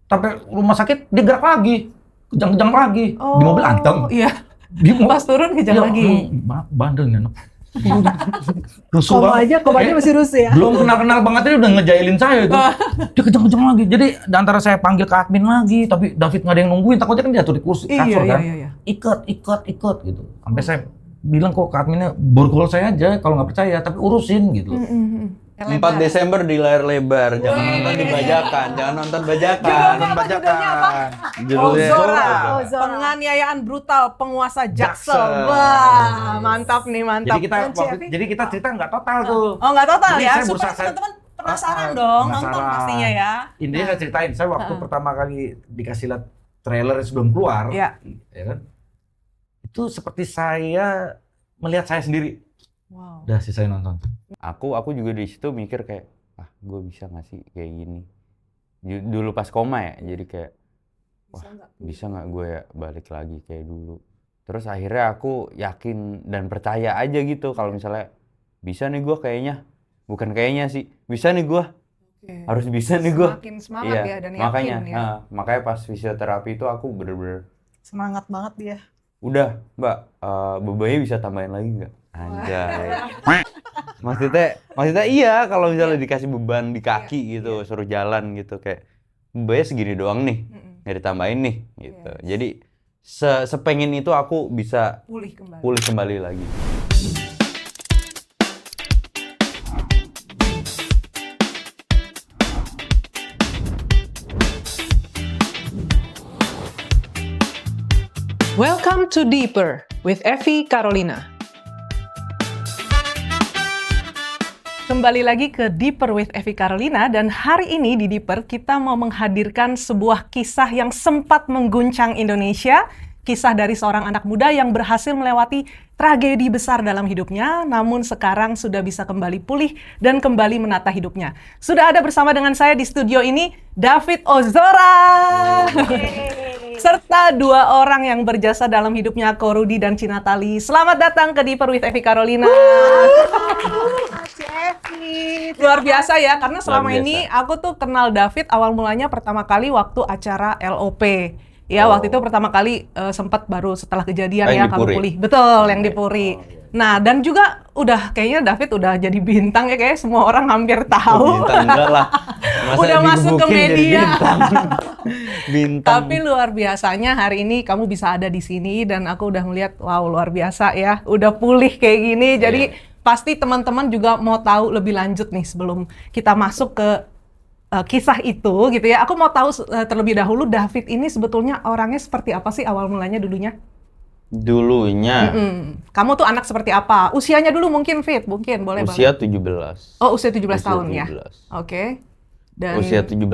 sampai rumah sakit dia gerak lagi, kejang-kejang lagi di mobil anteng. Iya. Pas turun kejang lagi. Bandel nih anak. Komanya masih rusuh ya. Belum kenal banget dia udah ngejailin saya itu. Dia kejang-kejang lagi. Jadi antara saya panggil ke admin lagi, tapi David nggak ada yang nungguin, takutnya kan jatuh di kursi kasur kan. Iya. Ikat gitu. Sampai saya bilang kok ke adminnya borgol saya aja kalau nggak percaya, tapi urusin gitu. 4 Desember di layar lebar, jangan nonton di bajakan, jangan nonton bajakan. Judulnya Ozora. Penganiayaan brutal penguasa Jaksel. Wah, mantap nih, mantap. Jadi kita cerita nggak total tuh. Oh, nggak total Jadi ya, saya supaya teman-teman penasaran dong, nonton pastinya ya. Intinya saya ceritain, saya waktu pertama kali dikasih lihat trailer sebelum keluar, ya kan? Itu seperti saya melihat saya sendiri. Wow. Udah sih saya nonton. Aku juga di situ mikir kayak, gue bisa nggak sih kayak gini. Dulu pas koma ya, jadi kayak, bisa nggak gue ya balik lagi kayak dulu. Terus akhirnya aku yakin dan percaya aja gitu kalau misalnya bisa nih gue kayaknya, bukan kayaknya sih, bisa nih gue. Harus bisa nih gue. Semakin semangat ya dan yakin makanya, ya. Makanya pas fisioterapi itu aku bener-bener Semangat banget dia. udah Mbak, bebannya bisa tambahin lagi nggak? Anjay. Maksudnya iya kalau misalnya dikasih beban di kaki gitu, suruh jalan gitu kayak bebannya segini doang nih, nggak ditambahin nih gitu. Jadi sepengen itu aku bisa pulih kembali lagi. Welcome to Deeper with Evi Carolina. Kembali lagi ke Deeper with Evi Carolina, dan hari ini di Deeper kita mau menghadirkan sebuah kisah yang sempat mengguncang Indonesia. Kisah dari seorang anak muda yang berhasil melewati tragedi besar dalam hidupnya, namun sekarang sudah bisa kembali pulih dan kembali menata hidupnya. Sudah ada bersama dengan saya di studio ini David Ozora. Serta dua orang yang berjasa dalam hidupnya, Ko Rudy dan Cinatali. Selamat datang ke Deeper with Evi Carolina. Luar biasa ya, karena selama ini aku tuh kenal David awal mulanya pertama kali waktu acara LOP. Ya, waktu itu pertama kali sempat baru setelah kejadian ya kamu pulih. Betul, yang di Puri. Nah, dan juga udah kayaknya David udah jadi bintang ya, kayak semua orang hampir tahu. Bintang enggak lah. Udah masuk ke media. Bintang. Tapi luar biasanya hari ini kamu bisa ada di sini dan aku udah ngeliat, wow, luar biasa ya. Udah pulih kayak gini. Jadi pasti teman-teman juga mau tahu lebih lanjut nih sebelum kita masuk ke kisah itu gitu ya. Aku mau tahu terlebih dahulu David ini sebetulnya orangnya seperti apa sih awal mulanya dulunya? Kamu tuh anak seperti apa? Usianya dulu mungkin Fit, mungkin boleh Usia banget. 17. Oh, usia 17 tahun 17. ya. Oke. Dan Usia 17,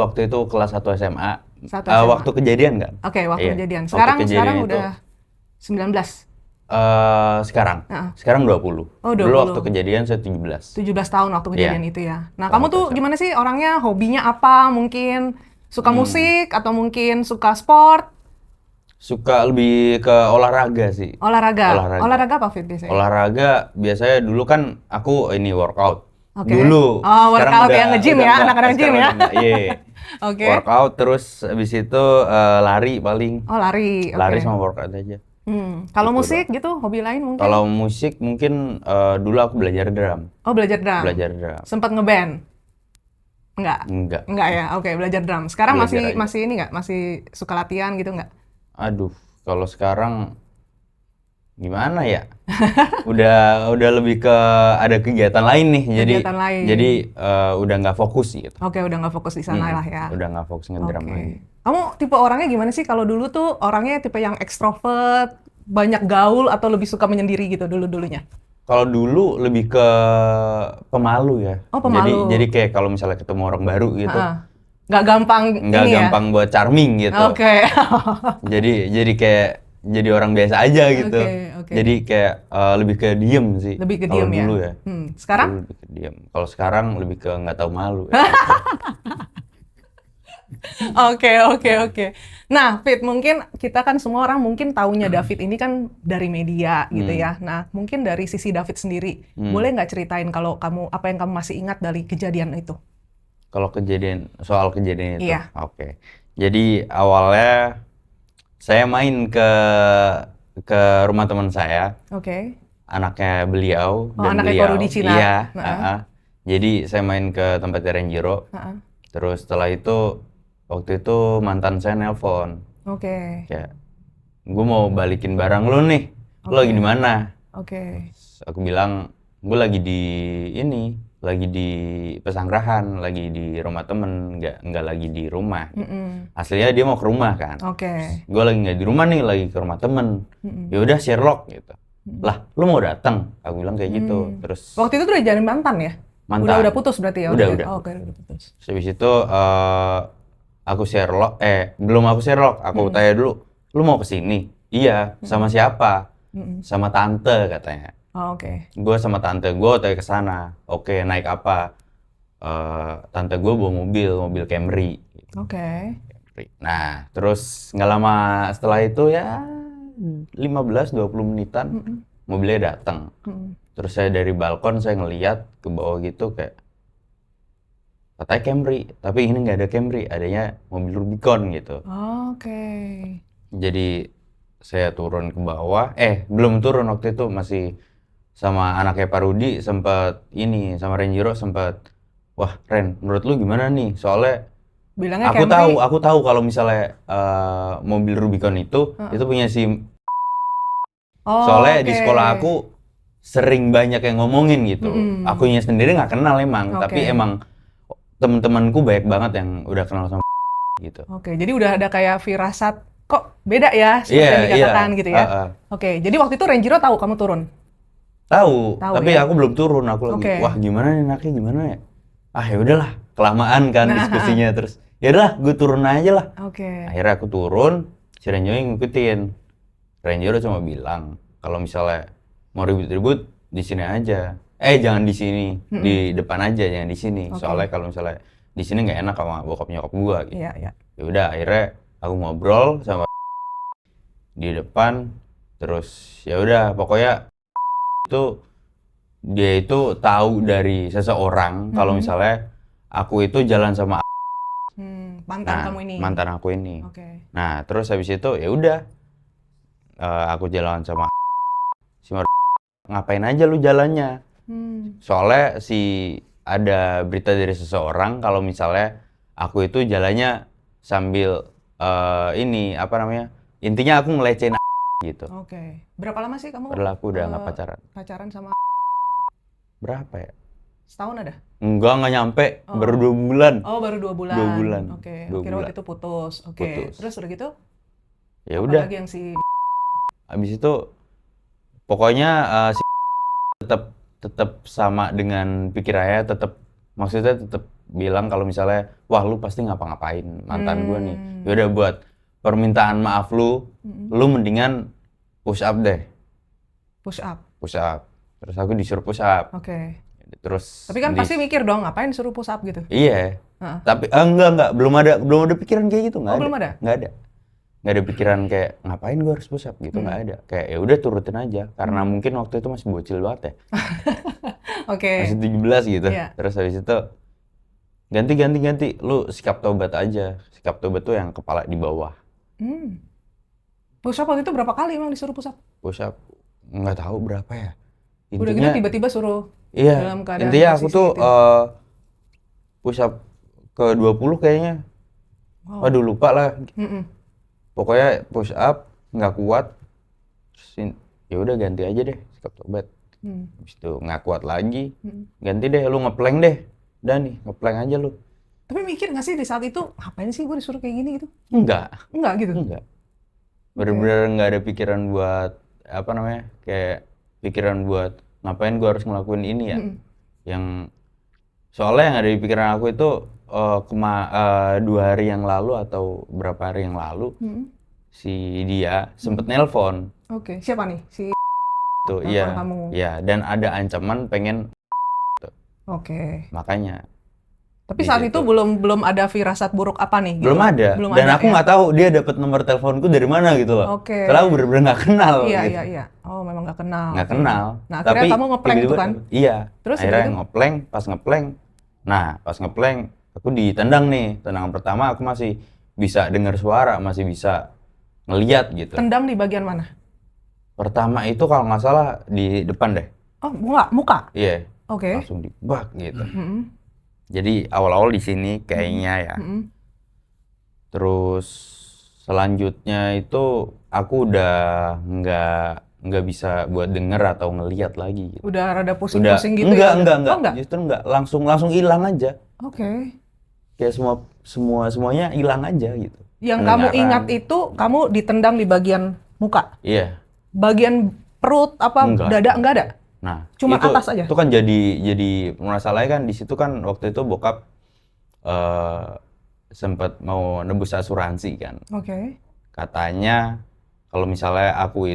waktu itu kelas 1 SMA. SMA. Waktu kejadian kan? Oke, waktu kejadian. Waktu Sekarang kejadian itu, udah 19. Sekarang 20. Oh, 20. Dulu waktu kejadian saya 17. 17 tahun waktu kejadian itu ya. Nah, kamu tuh gimana sih orangnya? Hobinya apa? Mungkin suka musik atau mungkin suka sport? Suka lebih ke olahraga sih. Olahraga apa Fit biasanya? Olahraga biasanya dulu kan aku ini workout. Oke. Dulu. Oh, workout yang nge-gym ya, anak-anak gym ya. Iya. Oke. Workout terus habis itu lari paling. Oh, lari. Oke. Lari sama workout aja. Kalau Gitu musik gitu, hobi lain mungkin? Kalau musik mungkin dulu aku belajar drum. Oh, belajar drum. Belajar drum. Sempat ngeband? Enggak. Enggak ya. Oke, belajar drum. Sekarang Belajar masih ini enggak? Masih suka latihan gitu enggak? Aduh, kalau sekarang gimana ya? udah lebih ke ada kegiatan lain nih. Jadi udah nggak fokus gitu. Oke, udah nggak fokus di sana lah ya. Udah nggak fokus ngedrum lagi. Kamu tipe orangnya gimana sih? Kalau dulu tuh orangnya tipe yang ekstrovert, banyak gaul atau lebih suka menyendiri gitu dulunya? Kalau dulu lebih ke pemalu ya. Oh, pemalu. Jadi kayak kalau misalnya ketemu orang baru gitu. Nggak gampang gampang buat charming gitu. Oke. jadi kayak jadi orang biasa aja gitu. Okay. Jadi kayak lebih ke diem sih. Lebih ke diem ya? Dulu ya. Sekarang? Dulu lebih ke diem. Kalau sekarang lebih ke nggak tahu malu. Oke. Nah, Fit, mungkin kita kan semua orang mungkin taunya David ini kan dari media gitu ya. Nah, mungkin dari sisi David sendiri, boleh nggak ceritain kalau kamu apa yang kamu masih ingat dari kejadian itu? Kalau soal kejadian itu, Iya. oke. Jadi awalnya saya main ke rumah teman saya, Oke. anaknya beliau Oh, dan anaknya beliau. Koru di Cina. Iya, Heeh. Jadi saya main ke tempatnya Renjiro. Heeh. Terus setelah itu, waktu itu mantan saya nelpon, Oke. kayak gue mau balikin barang lu nih, lu lagi di mana? Oke. Aku bilang gue lagi di Pesanggerahan, lagi di rumah temen, nggak lagi di rumah. Aslinya dia mau ke rumah kan. Oke. Gue lagi nggak di rumah nih, lagi ke rumah temen. Ya udah Sherlock gitu. Lah, lu mau datang? Aku bilang kayak gitu. Terus Waktu itu tuh udah jadi mantan ya? mantan. Udah putus berarti ya? Udah. Oh, oke, udah putus. Terus habis itu aku Sherlock, belum aku Sherlock, aku tanya dulu, lu mau kesini? Iya, sama siapa? Sama tante katanya. Oh, oke. Gue sama tante gue tanya ke sana. Oke, naik apa? Tante gue bawa mobil Camry. Oke. Nah, terus nggak lama setelah itu ya 15-20 menitan mobilnya datang. Terus saya dari balkon saya ngeliat ke bawah gitu kayak katanya Camry, tapi ini nggak ada Camry, adanya mobil Rubicon gitu. Oke. Jadi saya turun ke bawah, belum turun waktu itu, masih sama anaknya Pak Rudi sama Renjiro sempat, wah Ren, menurut lu gimana nih? Soalnya Bilangnya aku Camry. tahu kalau misalnya mobil Rubicon itu punya si soalnya di sekolah aku sering banyak yang ngomongin gitu. Akunya sendiri nggak kenal emang, tapi emang temen-temenku banyak banget yang udah kenal sama gitu. Oke, jadi udah ada kayak firasat kok beda ya seperti yang dikatakan gitu ya. Oke, jadi waktu itu Renjiro tahu kamu turun? Tahu, tapi ya? aku belum turun. Aku lagi, wah gimana nih anaknya, gimana ya? Ya udahlah, kelamaan kan diskusinya terus. Ya udahlah, gue turun aja lah. Akhirnya aku turun, si Renjiro ngikutin. Renjiro cuma bilang kalau misalnya mau ribut-ribut di sini aja. Jangan di sini, di depan aja, jangan di sini. Soalnya kalau misalnya di sini nggak enak sama bokap nyokap gua gitu. Iya. Ya udah, akhirnya aku ngobrol sama di depan, terus ya udah pokoknya itu dia itu tahu dari seseorang kalau misalnya aku itu jalan sama mantan kamu ini. Mantan aku ini. Oke. Nah, terus habis itu ya udah aku jalan sama si ngapain aja lu jalannya? Soalnya ada berita dari seseorang kalau misalnya aku itu jalannya sambil intinya aku ngelecehin gitu. Oke. Berapa lama sih kamu? Padahal aku udah nggak pacaran. Pacaran sama berapa ya? setahun ada? Nggak nyampe, baru 2 bulan. Oh, baru 2 bulan. 2 bulan. Oke. 2 Kira bulan. waktu itu putus. Oke. Putus. Terus udah gitu? Ya udah. Apalagi yang si Habis itu pokoknya tetap sama dengan pikirannya, maksudnya tetap bilang kalau misalnya wah lu pasti ngapa-ngapain mantan gue nih. Ya udah buat permintaan maaf lu mendingan push up deh. Push up. Terus aku disuruh push up. Oke. Terus tapi kan pasti mikir dong ngapain suruh push up gitu. Iya. Tapi enggak, belum ada pikiran kayak gitu, belum ada. Nggak ada pikiran kayak ngapain gue harus push up gitu, nggak ada. Kayak ya udah turutin aja karena mungkin waktu itu masih bocil banget ya. Oke. Masih 17 gitu. Yeah. Terus habis itu ganti lu sikap tobat aja. Sikap tobat tuh yang kepala di bawah. Push up waktu itu berapa kali emang disuruh push up? Push up nggak tahu berapa ya. Intinya, udah gitu tiba-tiba suruh. Iya. Dalam keadaan intinya aku tuh push up ke 20 kayaknya. Waduh lupa lah. Pokoknya push up nggak kuat, ya udah ganti aja deh sikap tobat. Habis itu nggak kuat lagi, ganti deh lu ngeplank deh, udah nih ngeplank aja lu. Tapi mikir nggak sih di saat itu ngapain sih gue disuruh kayak gini gitu? Enggak gitu. Enggak. Bener-bener nggak ada pikiran buat kayak pikiran buat ngapain gue harus ngelakuin ini ya. Yang soalnya yang ada di pikiran aku itu 2 hari yang lalu atau berapa hari yang lalu si dia sempet nelpon. Oke. Siapa nih? Si tuh iya. Iya, dan ada ancaman pengen Oke. Makanya. Tapi saat itu belum ada firasat buruk apa nih? Gitu. Belum ada. Dan aku nggak tahu dia dapat nomor teleponku dari mana gitu loh. Oke. Soalnya aku bener-bener nggak kenal. Iya, gitu. iya. Oh, memang nggak kenal. Nggak kenal. Nah, akhirnya kamu ngeplank itu kan? Iya. Terus akhirnya ngeplank, pas ngeplank aku ditendang nih. Tendangan pertama aku masih bisa dengar suara, masih bisa ngeliat gitu. Tendang di bagian mana? Pertama itu kalau nggak salah di depan deh. Oh, muka? Iya. Oke. Langsung dibak gitu. Mm-mm. Jadi awal-awal di sini kayaknya ya. Mm-mm. Terus selanjutnya itu aku udah nggak bisa buat denger atau ngeliat lagi gitu. Udah rada pusing-pusing gitu enggak, ya? enggak. Oh, enggak? Justru enggak, langsung hilang aja. Oke. Kayak semuanya hilang aja gitu. Yang kamu Pendengaran. ingat itu kamu ditendang di bagian muka? Iya. Bagian perut apa Enggak. dada enggak ada? Nah, Cuma itu, atas aja? Itu kan jadi masalahnya kan di situ kan waktu itu bokap sempat mau nebus asuransi kan. Oke. Katanya kalau misalnya aku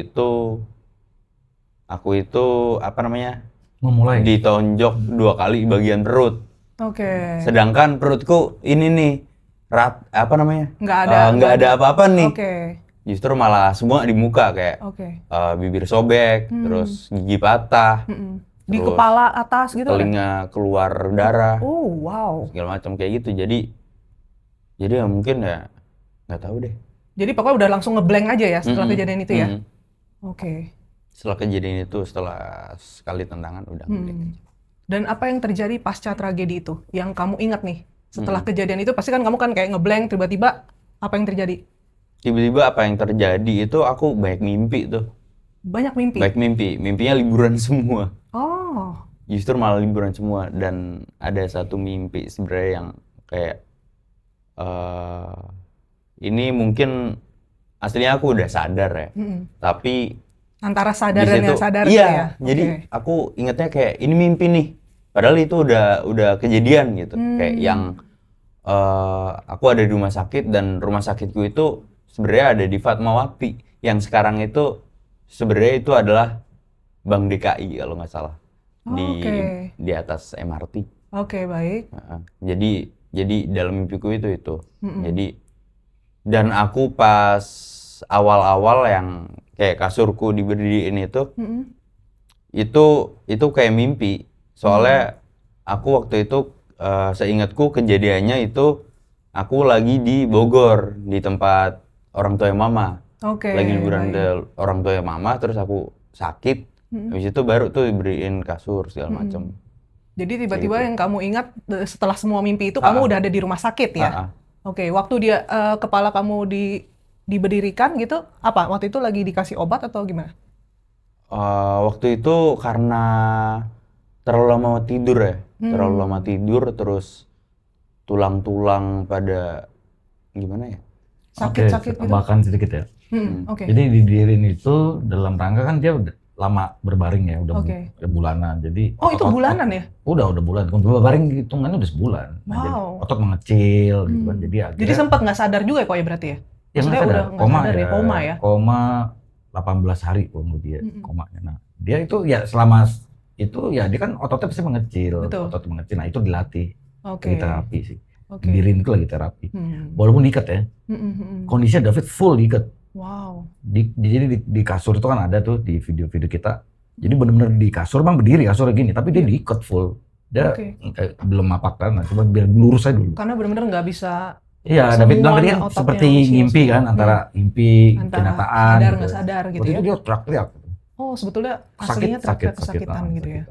itu apa namanya? Memulai. Ditonjok 2 kali bagian perut. Oke. Sedangkan perutku ini nih apa namanya? Nggak ada apa-apa nih. Oke. Justru malah semua di muka kayak Oke. bibir sobek, terus gigi patah, Mm-mm. Di terus kepala atas gitu ada? telinga keluar darah, Oh, wow. segala macam kayak gitu. Jadi ya mungkin ya nggak tahu deh. Jadi pokoknya udah langsung ngeblank aja ya setelah Mm-mm. kejadian itu ya? Mm. Oke. Setelah kejadian itu, setelah sekali tendangan udah ngeblank. Dan apa yang terjadi pasca tragedi itu? Yang kamu ingat nih? Setelah kejadian itu pasti kan kamu kan kayak ngeblank tiba-tiba apa yang terjadi? Tiba-tiba apa yang terjadi itu aku banyak mimpi tuh. Banyak mimpi? Banyak mimpi. Mimpinya liburan semua. Oh. Justru malah liburan semua. Dan ada satu mimpi sebenarnya yang kayak ini mungkin aslinya aku udah sadar ya. Tapi Antara sadar di dan situ, nggak sadar iya, gitu ya? jadi Oke. aku ingatnya kayak ini mimpi nih. Padahal itu udah kejadian gitu. Kayak yang aku ada di rumah sakit dan rumah sakitku itu sebenarnya ada di Fatmawati. Yang sekarang itu sebenarnya itu adalah Bank DKI kalau nggak salah. Di atas MRT. Oke, baik. Jadi dalam mimpiku itu. Jadi dan aku pas awal-awal yang kayak kasurku diberdiriin itu kayak mimpi. Soalnya aku waktu itu seingatku kejadiannya itu aku lagi di Bogor di tempat orang tua mama. Oke. Lagi liburan baik. ke orang tua mama, terus aku sakit. Habis itu baru tuh diberiin kasur segala macam. Jadi tiba-tiba Kayak yang kamu ingat setelah semua mimpi itu kamu udah ada di rumah sakit ya? Oke, waktu dia kepala kamu diberdirikan gitu, apa? Waktu itu lagi dikasih obat atau gimana? Waktu itu karena terlalu lama tidur ya. Terlalu lama tidur terus tulang-tulang pada gimana ya? Sakit-sakit gitu? Tambahkan sedikit ya. Oke. Jadi didiriin itu dalam rangka kan dia udah lama berbaring ya, udah bulanan. Jadi Oh, itu bulanan ya? Udah bulan. Berbaring hitungannya udah sebulan. Nah, jadi Wow. otot mengecil gitu kan. Jadi Jadi sempat nggak sadar juga kok ya berarti ya? ya Maksudnya nggak udah sadar. nggak sadar ya, koma ya? Koma 18 hari umur dia komanya. Nah, dia itu ya selama itu ya dia kan ototnya pasti mengecil. Betul. Otot mengecil. Nah, itu dilatih. Oke. Lagi terapi sih. Oke. Diriin itu lagi terapi. Walaupun diikat ya. Kondisinya David full diikat. Wow. Jadi di kasur itu kan ada tuh di video-video kita. Jadi benar-benar di kasur bang berdiri kasurnya gini, tapi dia diikat full. Dia belum mapak kan, cuma biar lurus aja dulu. Karena benar-benar nggak bisa. Iya, David bilang tadi kan ototnya seperti manusia ngimpi kan, antara ngimpi, kenyataan. sadar gitu. nggak sadar gitu Waktu ya? itu dia teriak-teriak. Oh, sebetulnya Sakit, aslinya kesakitan gitu ya?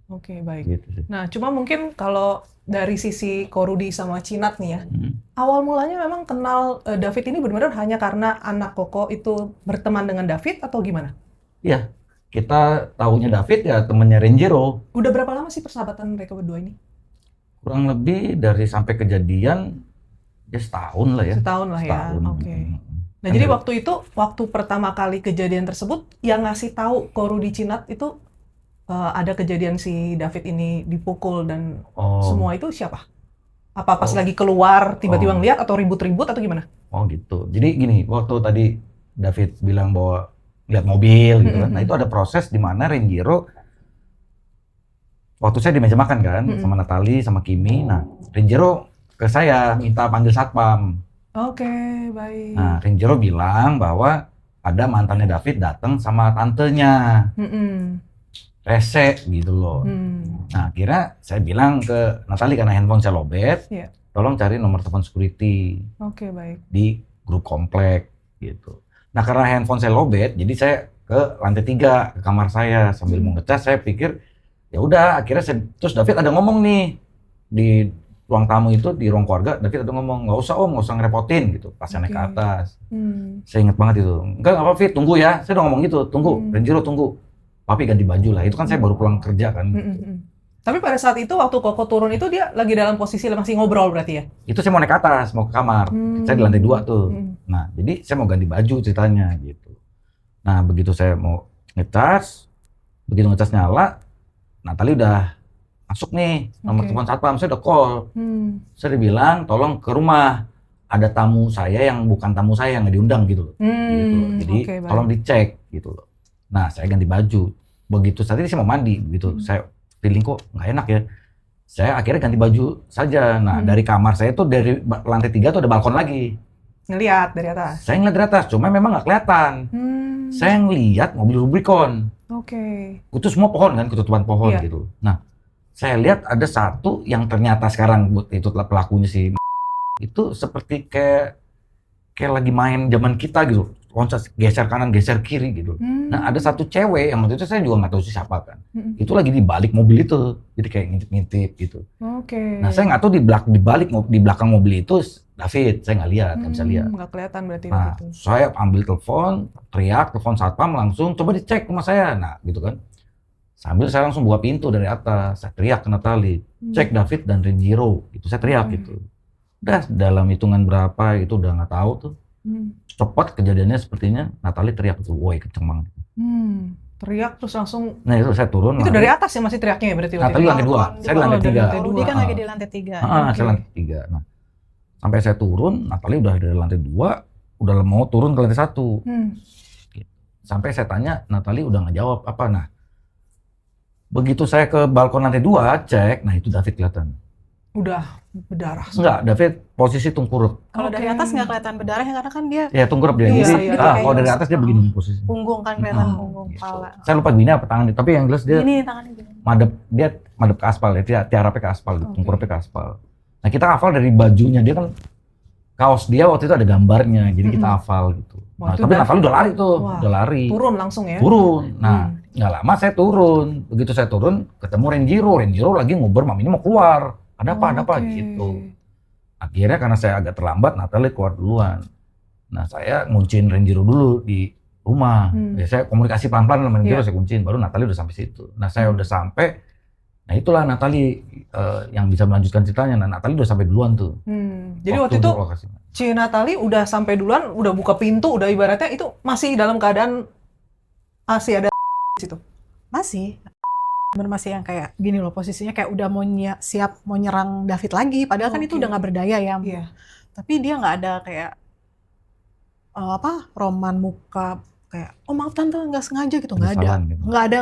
Oke, baik. Gitu sih. Nah, cuma mungkin kalau dari sisi Korudi sama Cinat nih ya, awal mulanya memang kenal David ini benar-benar hanya karena anak Koko itu berteman dengan David atau gimana? Iya, kita tahunya David ya temennya Renjiro. Udah berapa lama sih persahabatan mereka berdua ini? Kurang lebih dari sampai kejadian ya setahun lah ya. Setahun lah ya, Setahun. oke. Nah, jadi waktu pertama kali kejadian tersebut, yang ngasih tahu Korudi Cinat itu ada kejadian si David ini dipukul dan semua itu siapa? Apa pas lagi keluar tiba-tiba ngeliat atau ribut-ribut atau gimana? Oh gitu. Jadi gini, waktu tadi David bilang bahwa lihat mobil gitu kan. Nah itu ada proses di mana Renjiro waktu saya di meja makan kan sama Natali sama Kimi. Nah Renjiro ke saya minta panggil satpam. Oke, baik. Nah Renjiro bilang bahwa ada mantannya David datang sama tantenya. Rese gitu loh. Nah akhirnya saya bilang ke Natali karena handphone saya lowbat. tolong cari nomor telepon security Oke, baik. di grup komplek gitu. Nah karena handphone saya lowbat, jadi saya ke lantai 3 ke kamar saya sambil mau ngecas. Saya pikir ya udah, akhirnya terus David ada ngomong nih di ruang tamu itu, di ruang keluarga. David ada ngomong, nggak usah om, nggak usah ngerepotin gitu. Pas saya naik ke atas, saya ingat banget itu. Enggak apa Fit, tunggu ya. Saya udah ngomong gitu, tunggu, Renjiro tunggu. Papi ganti baju lah. Itu kan saya baru pulang kerja kan. Tapi pada saat itu waktu Koko turun itu dia lagi dalam posisi masih ngobrol berarti ya? Itu saya mau naik ke atas, mau ke kamar. Saya di lantai 2 tuh. Nah, jadi saya mau ganti baju ceritanya gitu. Nah, begitu saya mau ngecas, begitu ngecas nyala, Natali udah masuk nih, nomor telepon satpam, saya udah call. Saya dibilang, tolong ke rumah. Ada tamu saya yang bukan tamu saya, yang nggak diundang gitu loh. Gitu. Jadi tolong dicek gitu loh. Nah, saya ganti baju. Begitu saat ini saya mau mandi gitu. Saya feeling kok nggak enak ya. Saya akhirnya ganti baju saja. Nah, dari kamar saya tuh, dari lantai 3 tuh ada balkon lagi. Ngelihat dari atas? Saya ngeliat dari atas, cuma memang nggak kelihatan. Saya ngeliat mobil Rubicon. Itu semua pohon kan, ketutupan pohon gitu. Nah, saya lihat ada satu yang ternyata sekarang itu pelakunya si itu seperti kayak lagi main zaman kita gitu. Loncat, geser kanan, geser kiri gitu. Nah ada satu cewek yang waktu itu saya juga nggak tahu siapa kan. Itu lagi di balik mobil itu, jadi kayak ngintip-ngintip gitu. Nah saya nggak tahu di belakang mobil itu David, saya nggak lihat, nggak bisa lihat. Nggak kelihatan berarti. Nah saya ambil telepon satpam langsung, coba dicek rumah saya, nah gitu kan. Sambil saya langsung buka pintu dari atas, saya teriak ke Natali, cek David dan Renjiro, itu saya teriak gitu. Udah dalam hitungan berapa itu udah nggak tahu tuh. Cepat kejadiannya sepertinya, Natali teriak tuh, woi kenceng banget. Teriak terus langsung. Nah itu saya turun. Itu dari atas ya masih teriaknya ya berarti? Natali lantai 2, saya di lantai 3. Dia kan lagi di lantai 3. Saya lantai 3. Nah sampai saya turun, Natali udah dari lantai 2, udah mau turun ke lantai 1. Sampai saya tanya, Natali udah nggak jawab apa. Nah begitu saya ke balkon lantai 2 cek, nah itu David kelihatan. Udah berdarah. Enggak, David posisi tengkurap. Kalau dari atas nggak kelihatan berdarah karena kan dia. Ya tengkurap dia. Jadi kalau dari atas dia begini posisi. Punggung kan kelihatan punggung kepala. Saya lupa gini apa tangan, tapi yang jelas dia. Ini tangannya gini. Madep ke aspal ya, tiarapnya ke aspal, tengkurapnya ke aspal. Nah kita hafal dari bajunya dia kan, kaos dia waktu itu ada gambarnya, jadi kita hafal gitu. Nah, tapi Natali udah lari tuh, udah lari. Turun langsung ya? Turun. Nah nggak lama saya turun. Begitu saya turun, ketemu Renjiro lagi ngobrol, maminya mau keluar. Ada apa gitu. Akhirnya karena saya agak terlambat, Natali keluar duluan. Nah saya ngunciin Renjiro dulu di rumah. Ya, saya komunikasi pelan-pelan sama Renjiro, saya kunciin. Baru Natali udah sampai situ. Nah saya udah sampai, nah itulah Natali yang bisa melanjutkan ceritanya. Nah Natali udah sampai duluan tuh. Jadi waktu itu si Natali udah sampai duluan, udah buka pintu, udah ibaratnya itu masih dalam keadaan masih ada di situ? Masih yang kayak gini loh, posisinya kayak udah mau siap mau nyerang David lagi, padahal kan itu udah nggak berdaya ya. Tapi dia nggak ada kayak roman muka kayak oh maaf tante nggak sengaja gitu, nggak ada gitu. Nggak ada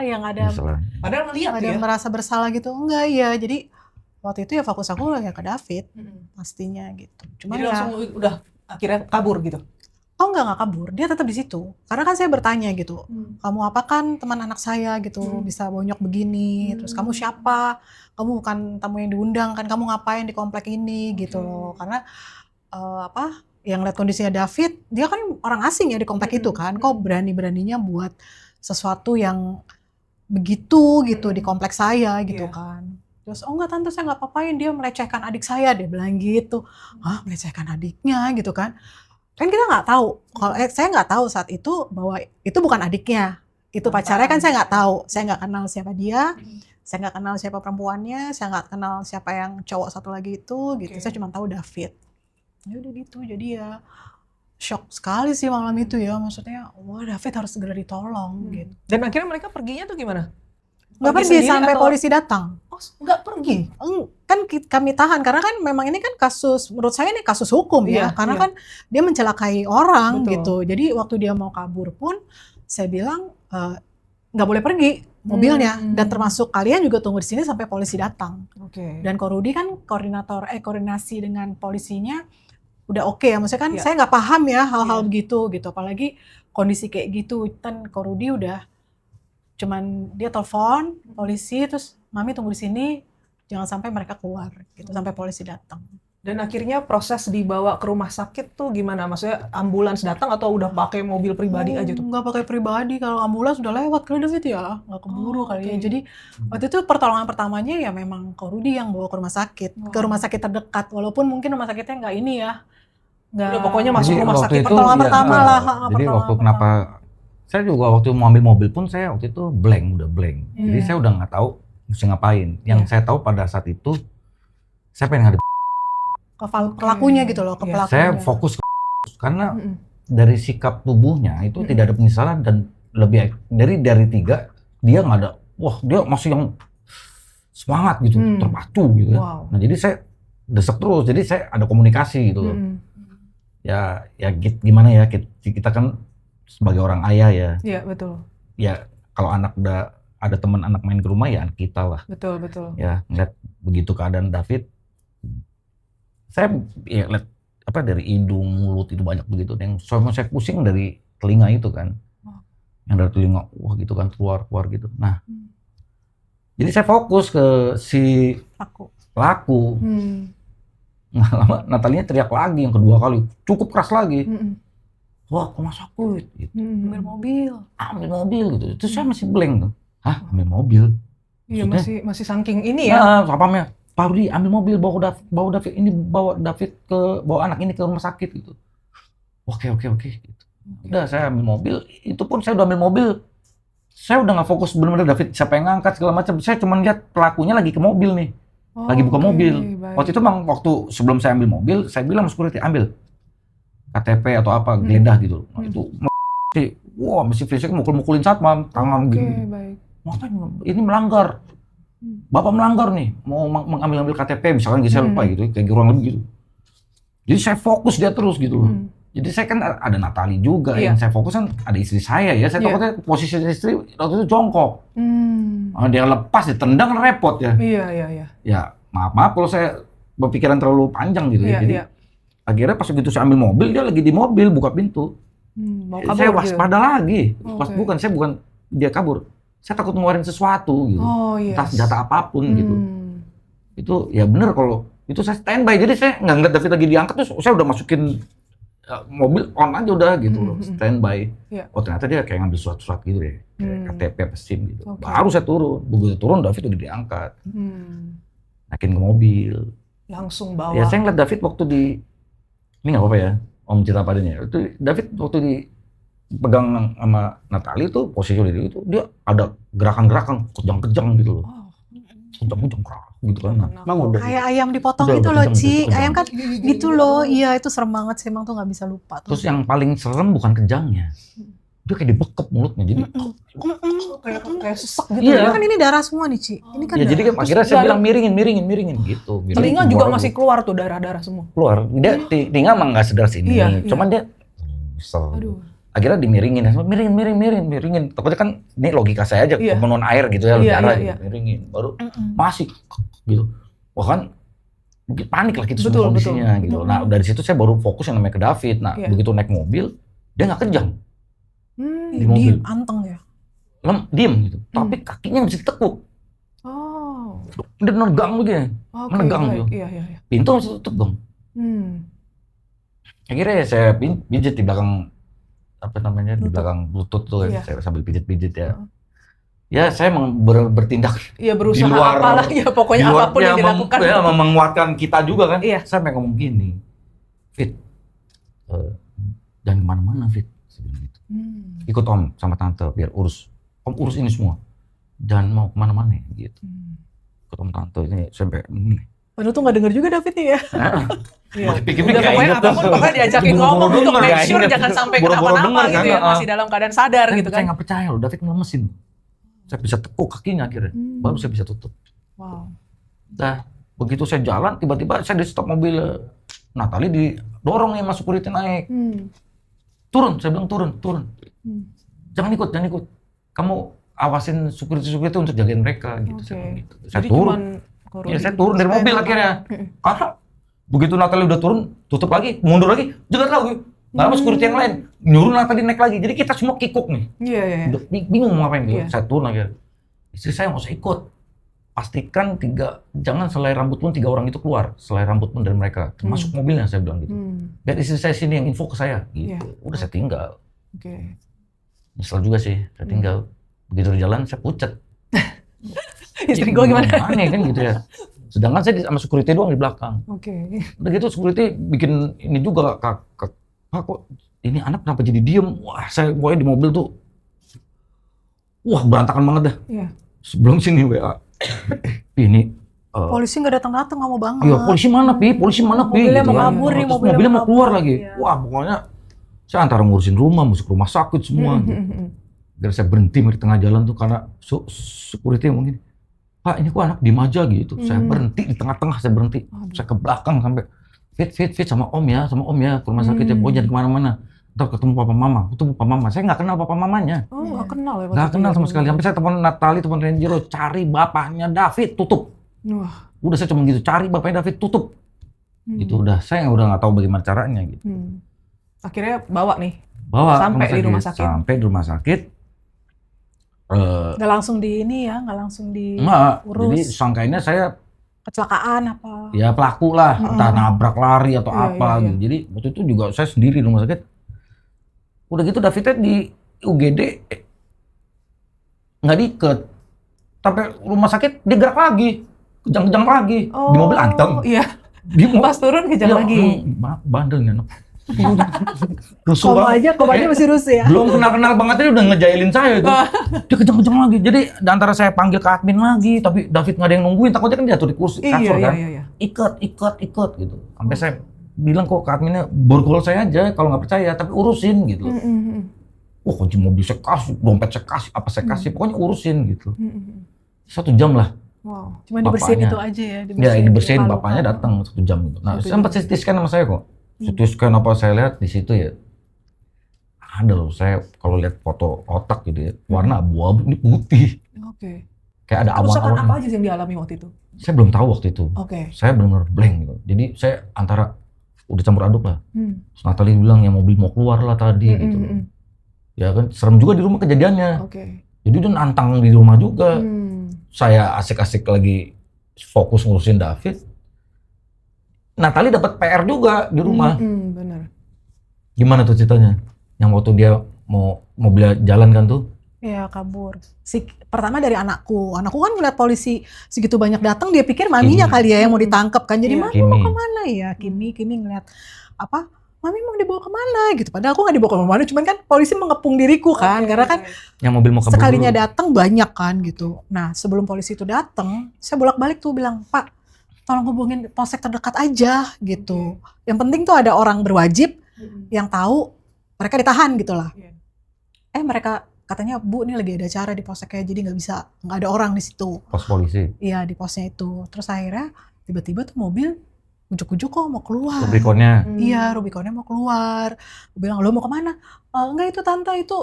yang ada padahal ngeliat ada ya? merasa bersalah gitu, enggak ya. Jadi waktu itu ya fokus aku ya ke David pastinya gitu. Cuma jadi ya langsung udah akhirnya kabur gitu? Oh enggak kabur, dia tetap di situ. Karena kan saya bertanya gitu, kamu apa kan teman anak saya gitu, bisa bonyok begini, terus kamu siapa? Kamu bukan tamu yang diundang kan, kamu ngapain di komplek ini gitu loh. Karena yang lihat kondisinya David, dia kan orang asing ya di komplek itu kan, kok berani-beraninya buat sesuatu yang begitu gitu di komplek saya gitu kan. Terus oh enggak tante saya nggak apa-apain, dia melecehkan adik saya, dia bilang gitu. Hah melecehkan adiknya gitu kan. Kan kita nggak tahu, kalau saya nggak tahu saat itu bahwa itu bukan adiknya, itu pacarnya kan saya nggak tahu, saya nggak kenal siapa dia, saya nggak kenal siapa perempuannya, saya nggak kenal siapa yang cowok satu lagi itu, gitu. Saya cuma tahu David. Ya udah gitu, jadi ya shock sekali sih malam itu ya, maksudnya wah David harus segera ditolong gitu. Dan akhirnya mereka perginya tuh gimana? Nggak pergi sampai polisi datang. Oh nggak pergi? Kan kami tahan karena kan memang ini kan kasus, menurut saya ini kasus hukum ya, karena kan dia mencelakai orang gitu. Jadi waktu dia mau kabur pun saya bilang nggak boleh pergi mobilnya, dan termasuk kalian juga tunggu di sini sampai polisi datang. Dan Ko Rudi kan koordinasi dengan polisinya udah oke ya, maksudnya kan saya nggak paham ya hal-hal begitu gitu, apalagi kondisi kayak gitu. Kan Ko Rudi udah cuman dia telepon polisi terus mami tunggu di sini, jangan sampai mereka keluar gitu sampai polisi datang. Dan akhirnya proses dibawa ke rumah sakit tuh gimana? Maksudnya ambulans datang atau udah pakai mobil pribadi aja tuh? Nggak pakai pribadi, kalau ambulans udah lewat kali David ya, nggak keburu kali ya. oke. Jadi waktu itu pertolongan pertamanya ya memang ke Rudy yang bawa ke rumah sakit, ke rumah sakit terdekat. Walaupun mungkin rumah sakitnya nggak ini ya, nggak. Udah pokoknya masuk Jadi rumah waktu sakit itu, pertolongan ya, pertama iya. lah. Jadi Pertolongan waktu kenapa saya juga waktu mau ambil mobil pun saya waktu itu udah blank. Jadi Iya. saya udah nggak tahu mesti ngapain. Yang Iya. saya tahu pada saat itu saya pengen ngadep. ke pelakunya gitu loh, ke Iya. pelakunya. Saya fokus ke karena Mm-mm. dari sikap tubuhnya itu tidak ada penyesalan dan lebih dari 3 dia nggak ada, wah dia masih yang semangat gitu, terpacu gitu ya. Wow. Nah jadi saya desek terus, jadi saya ada komunikasi gitu loh. Mm-mm. Ya gimana ya, kita kan sebagai orang ayah ya, Iya betul, ya kalau anak udah ada teman anak main ke rumah ya anak kita lah. betul. Ya ngeliat begitu keadaan David, saya ya lihat apa dari hidung, mulut itu banyak begitu. Yang saya pusing dari telinga itu kan, yang dari telinga, wah gitu kan keluar gitu. Nah, jadi saya fokus ke si pelaku. Nah, lama Natalia teriak lagi yang kedua kali, cukup keras lagi. Wah, rumah sakit. Gitu. Ambil mobil. Ambil mobil gitu. Itu saya masih blank tuh. Hah, ambil mobil? Iya Maksudnya? masih saking ini ya. Nah, sapamnya, Pak Rudi ambil mobil bawa David ini, bawa anak ini ke rumah sakit gitu. Oke gitu. Udah saya ambil mobil, itu pun saya udah ambil mobil. Saya udah nggak fokus benar-benar David siapa yang ngangkat segala macam. Saya cuma lihat pelakunya lagi ke mobil nih. Lagi buka mobil. Baik. Waktu itu memang waktu sebelum saya ambil mobil, saya bilang security ambil KTP atau apa, geledah gitu. Nah, itu wah mesti fisik mukul-mukulin satpam, tangan gitu. Baik. Makanya ini melanggar. Bapak melanggar nih, mau mengambil KTP misalkan gitu, saya lupa gitu, kayak kurang lebih gitu. Jadi saya fokus dia terus gitu loh. Jadi saya kan ada Natali juga, yang saya fokus kan ada istri saya ya. Saya takutnya posisi istri waktu itu jongkok. Dia lepas, ditendang repot ya. Iya. Ya maaf kalau saya berpikiran terlalu panjang gitu ya. Jadi akhirnya pas begitu saya ambil mobil, dia lagi di mobil buka pintu. Mau kabur Saya waspada lagi. Oke. Saya bukan dia kabur. Saya takut ngeluarin sesuatu gitu. Entah senjata apapun gitu. Itu ya bener kalau itu saya standby. Jadi saya nggak ngeliat David lagi diangkat terus saya udah masukin mobil on aja udah gitu loh, standby. Oh ternyata dia kayak ngambil surat-surat gitu deh, kayak KTP apa SIM gitu. Baru saya turun. Begitu turun David udah diangkat. Naikin ke mobil. Langsung bawa. Ya saya ngeliat David waktu ini nggak apa-apa ya, Om cerita padanya. Itu David waktu dipegang sama Natali itu posisi itu dia ada gerakan-gerakan kejang-kejang gitu loh. Kejang-kejang gitu kan. Emang udah. Kayak ayam dipotong Udah, gitu loh, kejang, Ci. kejang. Ayam kan gitu loh. Iya, itu serem banget sih, emang tuh nggak bisa lupa tuh. Terus yang paling serem bukan kejangnya. Dia kayak dibekep mulutnya. Jadi kayak sesek gitu. Iya. Kan ini darah semua nih, Ci. Ini kan ya jadi kan darah. akhirnya saya bilang miringin gitu. Telinga juga masih keluar tuh darah-darah semua. keluar. Dia telinga emang nggak sedar sini. Iya. Cuman dia kesel. Aduh. Akhirnya dimiringin, miringin. Takutnya kan ini logika saya aja, Iya. pemenuhan air gitu ya, Iya, darah iya, gitu, miringin. Baru masih gitu. Wah kan panik lah gitu semua kondisinya gitu. Nah dari situ saya baru fokus yang namanya ke David. Nah begitu naik mobil, dia nggak kejang. Di mobil. Diem, anteng ya. Diem gitu. Tapi kakinya masih ditekuk. Oh. Dia negang begini. Oke, Menegang baik. gitu. Iya. Pintu masih tutup dong. Akhirnya ya saya pijit di belakang apa namanya di belakang lutut tuh Iya. saya sambil pijit ya. Ya saya bertindak Iya berusaha di luar, apalah ya pokoknya di luar, apapun yang dilakukan. menguatkan kita juga kan. Iya. Saya pengen ngomong gini, Fit, jangan kemana-mana Fit, saya bilang gitu. Ikut Om sama Tante biar Om urus ini semua. Jangan mau kemana-mana gitu. Ikut Om Tante ini sampai Padahal tuh nggak denger juga David nih ya. Iya. Pikir-pikir Udah nggak pokoknya inget apapun tuh. pokoknya diajakin Buru-buru ngomong untuk denger, make nggak sure inget. jangan sampai Buru-buru kenapa-napa denger, gitu ya. kan? Masih dalam keadaan sadar gitu Saya kan. nggak percaya loh, David ngelemesin. Saya bisa tekuk kakinya akhirnya, baru saya bisa tutup. Wow. Nah, begitu saya jalan, tiba-tiba saya di stop mobil Natali didorong nih masuk security naik. Turun, saya bilang turun. Jangan ikut. Kamu awasin security untuk jagain mereka gitu. Oke. Saya bilang gitu. Saya Jadi turun. cuman Ya, saya turun dari mobil akhirnya. Karena begitu Natali udah turun, tutup lagi, mundur lagi, jegat lagi. Nggak lama security yang lain, nyuruh Natali naik lagi. Jadi kita semua kikuk nih. Iya. Udah bingung mau ngapain gitu. Iya. Saya turun akhirnya. Istri saya nggak usah ikut. pastikan jangan selai rambut pun 3 orang itu keluar, selai rambut pun dari mereka, termasuk mobilnya, saya bilang gitu. Biar istri saya sini yang info ke saya, gitu. Udah saya tinggal. Nyesel juga sih, saya tinggal. Begitu di jalan saya pucet. Istri gue gimana? Aneh kan gitu ya. Sedangkan saya sama security doang di belakang. Udah gitu security bikin ini juga, Kak, kok ini anak kenapa jadi diem? Wah, saya pokoknya di mobil tuh, wah berantakan banget dah. Sebelum sini WA, ini polisi nggak datang-datang, nggak mau banget. iya, polisi mana pi? Mobilnya gitu mau kan. kabur nih, Terus mobilnya mau keluar kabur. lagi. Iya. Wah, pokoknya saya antara ngurusin rumah, masuk rumah sakit semua. Gitu. Dan saya berhenti di tengah jalan tuh karena security mungkin, Pak ini kok anak diem aja gitu. Saya berhenti di tengah-tengah, saya berhenti. Saya ke belakang sampai fit sama om ya ke rumah sakit ya. Pokoknya jangan kemana-mana. Ntar ketemu papa mama. Saya nggak kenal papa mamanya. Nggak kenal ya? Nggak kenal sama sekali. Sampai saya telepon Natali, telepon Renjiro, cari bapaknya David, tutup. Udah saya cuma gitu, cari bapaknya David, tutup. Gitu udah, saya udah nggak tahu bagaimana caranya gitu. Akhirnya bawa nih? Bawa sampai di rumah sakit? Sampai di rumah sakit. Nggak langsung di ini ya, nggak langsung Enggak, diurus. jadi sangkainnya saya Kecelakaan apa? ya pelaku lah, entah nabrak lari atau Iya, apa iya. gitu. Jadi waktu itu juga saya sendiri di rumah sakit. Udah gitu Davidnya di UGD nggak diikat. Sampai rumah sakit dia gerak lagi, kejang-kejang lagi. Di mobil anteng. Iya. Di Pas turun kejang lagi. Bandel nih anak. Rusuh banget. Komanya masih rusuh ya? Belum kenal-kenal banget dia udah ngejailin saya itu. Dia kejang-kejang lagi. Jadi antara saya panggil ke admin lagi, tapi David nggak ada yang nungguin, takutnya kan jatuh di kursi kasur kan. Iya. Ikat gitu. Sampai saya bilang kok ke adminnya, borgol saya aja kalau nggak percaya, tapi urusin gitu. Wah, kunci mobil saya kasih, dompet saya kasih, apa saya kasih, pokoknya urusin gitu. 1 jam lah. Wow. Cuma dibersihin Bapaknya. itu aja ya? Ya dibersihin, luka-luka. bapaknya datang 1 jam gitu. Nah, 1 jam. sempat CT scan sama saya kok. CT scan apa saya lihat di situ ya. Ada loh, saya kalau lihat foto otak gitu ya, warna abu-abu, ini putih. Oke. Kayak ada Kerusakan awan-awan. apa aja sih yang dialami waktu itu? Saya belum tahu waktu itu. Oke. Saya benar-benar blank gitu. Jadi saya antara udah campur aduk lah. Terus Natali bilang ya mobil mau keluar lah tadi gitu. Ya kan serem juga di rumah kejadiannya. Oke. Jadi udah nantang di rumah juga. Saya asik-asik lagi fokus ngurusin David. Natali dapat PR juga di rumah. Benar. Gimana tuh ceritanya? Yang waktu dia mau mobilnya jalan kan tuh? Iya, kabur. Pertama dari anakku kan ngeliat polisi segitu banyak datang, dia pikir maminya Kimi. kali ya yang mau ditangkap kan. Jadi Iya. mami mau Kimi. kemana ya? Kimi ngeliat apa? Mami mau dibawa kemana gitu. Padahal aku nggak dibawa kemana, cuman kan polisi mengepung diriku kan, karena kan Yang mobil mau kabur sekalinya dulu. datang banyak kan gitu. Nah sebelum polisi itu datang, saya bolak-balik tuh bilang, Pak, tolong hubungin polsek terdekat aja gitu. Yang penting tuh ada orang berwajib yang tahu mereka ditahan gitu lah. Mereka katanya, Bu, ini lagi ada acara di polseknya, jadi nggak ada orang di situ. Pos polisi. Iya, di posnya itu. Terus akhirnya tiba-tiba tuh mobil ujuk-ujuk kok mau keluar. Rubiconnya. Iya, Rubiconnya mau keluar. Gue bilang, lo mau kemana? Enggak, itu tante, itu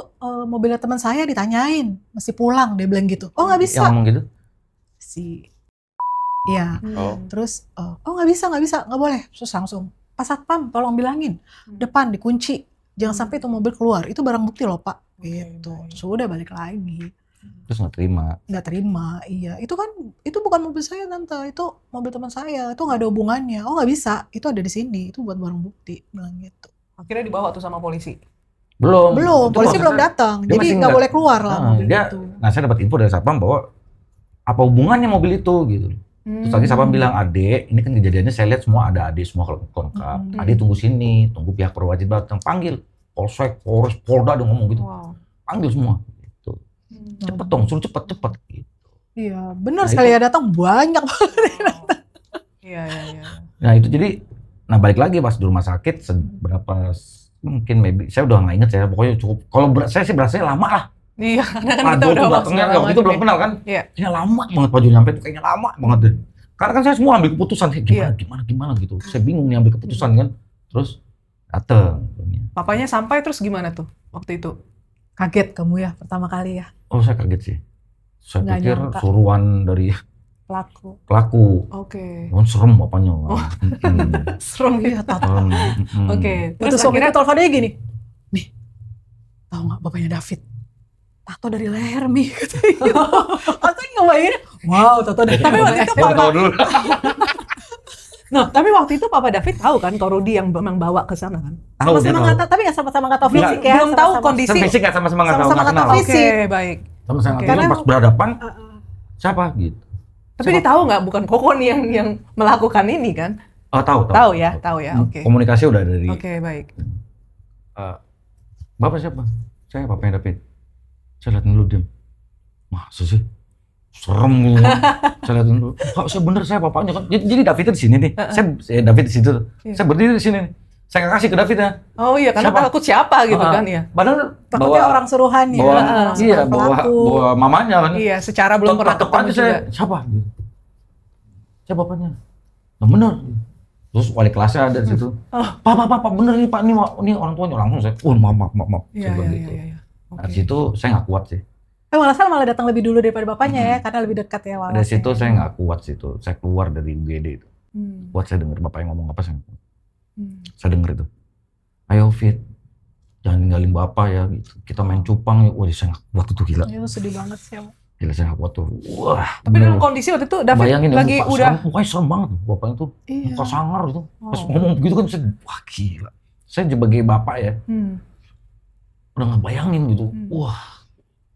mobilnya teman saya, ditanyain. Mesti pulang, dia bilang gitu. Oh, nggak bisa. Yang ngomong gitu? Iya. Terus, nggak bisa, nggak boleh. Terus langsung, Pak Satpam, tolong bilangin. Depan, dikunci. Jangan sampai itu mobil keluar. Itu barang bukti loh, Pak. Gitu. Sudah balik lagi. Terus nggak terima. Nggak terima, iya. Itu bukan mobil saya, tante. Itu mobil teman saya. Itu nggak ada hubungannya. Oh, nggak bisa. Itu ada di sini. Itu buat barang bukti. Bilang gitu. Akhirnya dibawa tuh sama polisi. Belum. Belum, Itu polisi belum maksudnya- datang. dia Jadi masih nggak nggak- boleh keluar lah mobil itu. Nah, saya dapat info dari Satpam bahwa apa hubungannya mobil itu gitu. Terus lagi Satpam bilang, Ade, ini kan kejadiannya saya lihat semua ada Ade semua lengkap. Ade tunggu sini, tunggu pihak berwajib datang, panggil Polsek, Polres, Polda, dia ngomong gitu. Wow. Panggil semua. Gitu. Cepet dong, suruh cepet gitu. Iya, benar Nah, sekali ya datang banyak. Iya. Nah itu jadi, balik lagi pas di rumah sakit seberapa mungkin maybe saya udah nggak inget ya, pokoknya cukup. Kalau saya sih berasanya lama lah. Iya, karena kan kita Pado udah tuh waktu datangnya, waktu itu belum kenal kan? Iya. Kayaknya lama banget Pado nyampe tuh, kayaknya lama banget deh. Karena kan saya semua ambil keputusan, gimana gitu. Saya bingung nih ambil keputusan kan. Terus dateng. Papanya sampai terus gimana tuh waktu itu? Kaget kamu ya pertama kali ya, Oh saya kaget sih. Saya Nggak pikir nyangka. suruhan dari pelaku. pelaku. Oke. Oh serem bapaknya. Serem Iya, gitu. tahu. Oke. Terus waktu itu teleponnya gini, Mi, tahu nggak bapaknya David? Tato dari leher, Mi. Aku ngebayangin, Wow, Toto udah. Tapi waktu itu Baru tahu dulu. Nah, tapi waktu itu Papa David tahu kan kalau Rudy yang memang bawa ke sana kan? Tahu dia Sama-sama tahu. nggak tahu, tapi nggak sama-sama nggak tahu fisik ya. Belum tahu sama-sama. kondisi. Fisik nggak sama-sama nggak tahu, Sama-sama nggak nggak kenal. tahu Oke, fisik. baik. Sama-sama Oke. nggak kenal, pas berhadapan siapa gitu. Tapi dia tahu nggak bukan Koko nih yang melakukan ini kan? Oh tahu. Tahu ya, oke. Komunikasi udah dari. Oke, baik. Bapak siapa? Saya bapaknya David. Saya liatin dulu diam. Masa sih? Serem gitu. Saya liatin dulu. Kak, saya bener saya bapaknya kan. Jadi Davidnya di sini nih. Saya David di situ. Iya. Saya berdiri di sini nih. Saya nggak kasih ke Davidnya. Oh iya, karena Siapa? takut siapa gitu kan ya. Padahal Takutnya orang suruhan ya. bawa, orang iya, suruhan pelaku. bawa mamanya kan. Iya, secara belum pernah Tetep ketemu aja juga. saya, siapa? Gitu. Saya bapaknya. Nah bener. Terus wali kelasnya ada di situ. Pak, bener nih Pak, ini orang tuanya langsung saya. Maaf. Iya, Saya bilang iya, gitu. iya. Nah, di situ saya nggak kuat sih. Malah datang lebih dulu daripada bapaknya ya, karena lebih dekat ya Wallace. Dari situ ya. saya nggak kuat situ. Saya keluar dari UGD itu. Kuat saya denger bapak yang ngomong apa saya nggak kuat. Saya denger itu. Ayo Fit, jangan ninggalin bapak ya. Gitu. Kita main cupang ya. Wah saya nggak kuat itu gila. Itu sedih banget sih. Gila saya nggak kuat tuh. Wah. Tapi bener. dalam kondisi waktu itu David Bayangin ya, lagi muka udah serem, mukanya serem banget tuh. Bapaknya tuh Iya. muka sangar gitu. Pas Oh. ngomong begitu kan saya, wah gila. Saya sebagai bapak ya, udah nggak bayangin gitu. Wah,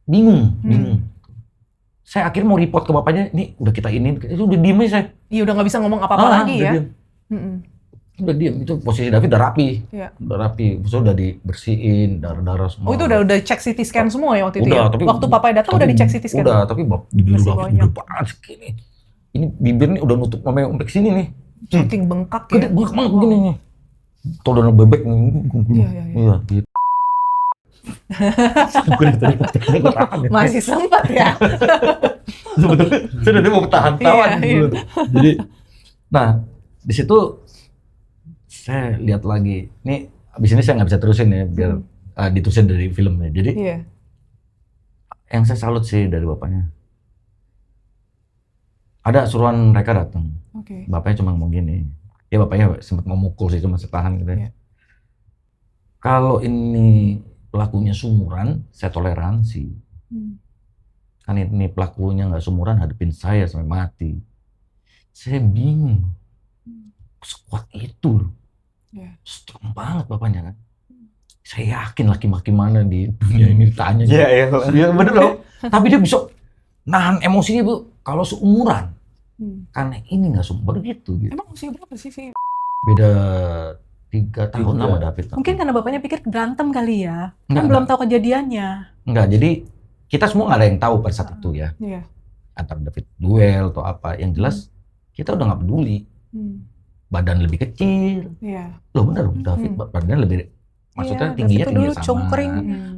bingung. Saya akhirnya mau report ke bapaknya, nih udah kita ini, itu udah diem aja saya. Iya udah nggak bisa ngomong apa-apa lagi udah ya. Diem. Udah diem, itu posisi David udah rapi. Iya. Udah rapi, maksudnya udah dibersihin, darah-darah semua. Oh itu udah cek CT scan semua ya waktu itu Udah, ya? tapi Waktu Papa datang udah dicek CT scan? Udah, tapi bibir Masih udah banyak. gede banget segini. Ini bibir nih udah nutup sampai sini nih. Saking bengkak Gede ya? banget banget begini nih. Tolong bebek nih. Iya. Iya, gitu. Gue dari tadi gue tahan ya. Masih sempat ya? Saya udah mau tahan tawa Iya, dulu. Jadi, nah di situ saya lihat lagi. Nih abis ini saya nggak bisa terusin ya, biar diterusin dari filmnya. Jadi Iya. yang saya salut sih dari bapaknya. Ada suruhan mereka datang. Oke. Bapaknya cuma ngomong gini. Ya bapaknya sempat mau mukul sih, cuma setahan gitu ya. Iya. Kalau ini pelakunya sumuran, saya toleransi. Kan ini pelakunya nggak sumuran, hadapin saya sampai mati. Saya bingung. Sekuat itu loh. Iya. Strong banget bapaknya kan. Saya yakin laki-laki mana di dunia ini ditanya. Iya bener loh. Tapi dia bisa nahan emosinya bu. Kalau seumuran. Karena ini nggak sumuran gitu. Emang usia berapa sih? Beda 3 tahun sama David. Mungkin karena bapaknya pikir berantem kali ya. Kan Enggak, belum tahu kejadiannya. Enggak, jadi kita semua nggak ada yang tahu pada saat itu ya. Iya. Antara David duel atau apa. Yang jelas kita udah nggak peduli. Badan lebih kecil. Iya. Loh bener, David badannya lebih, maksudnya Iya, tingginya David tinggi dulu sana. cungkring.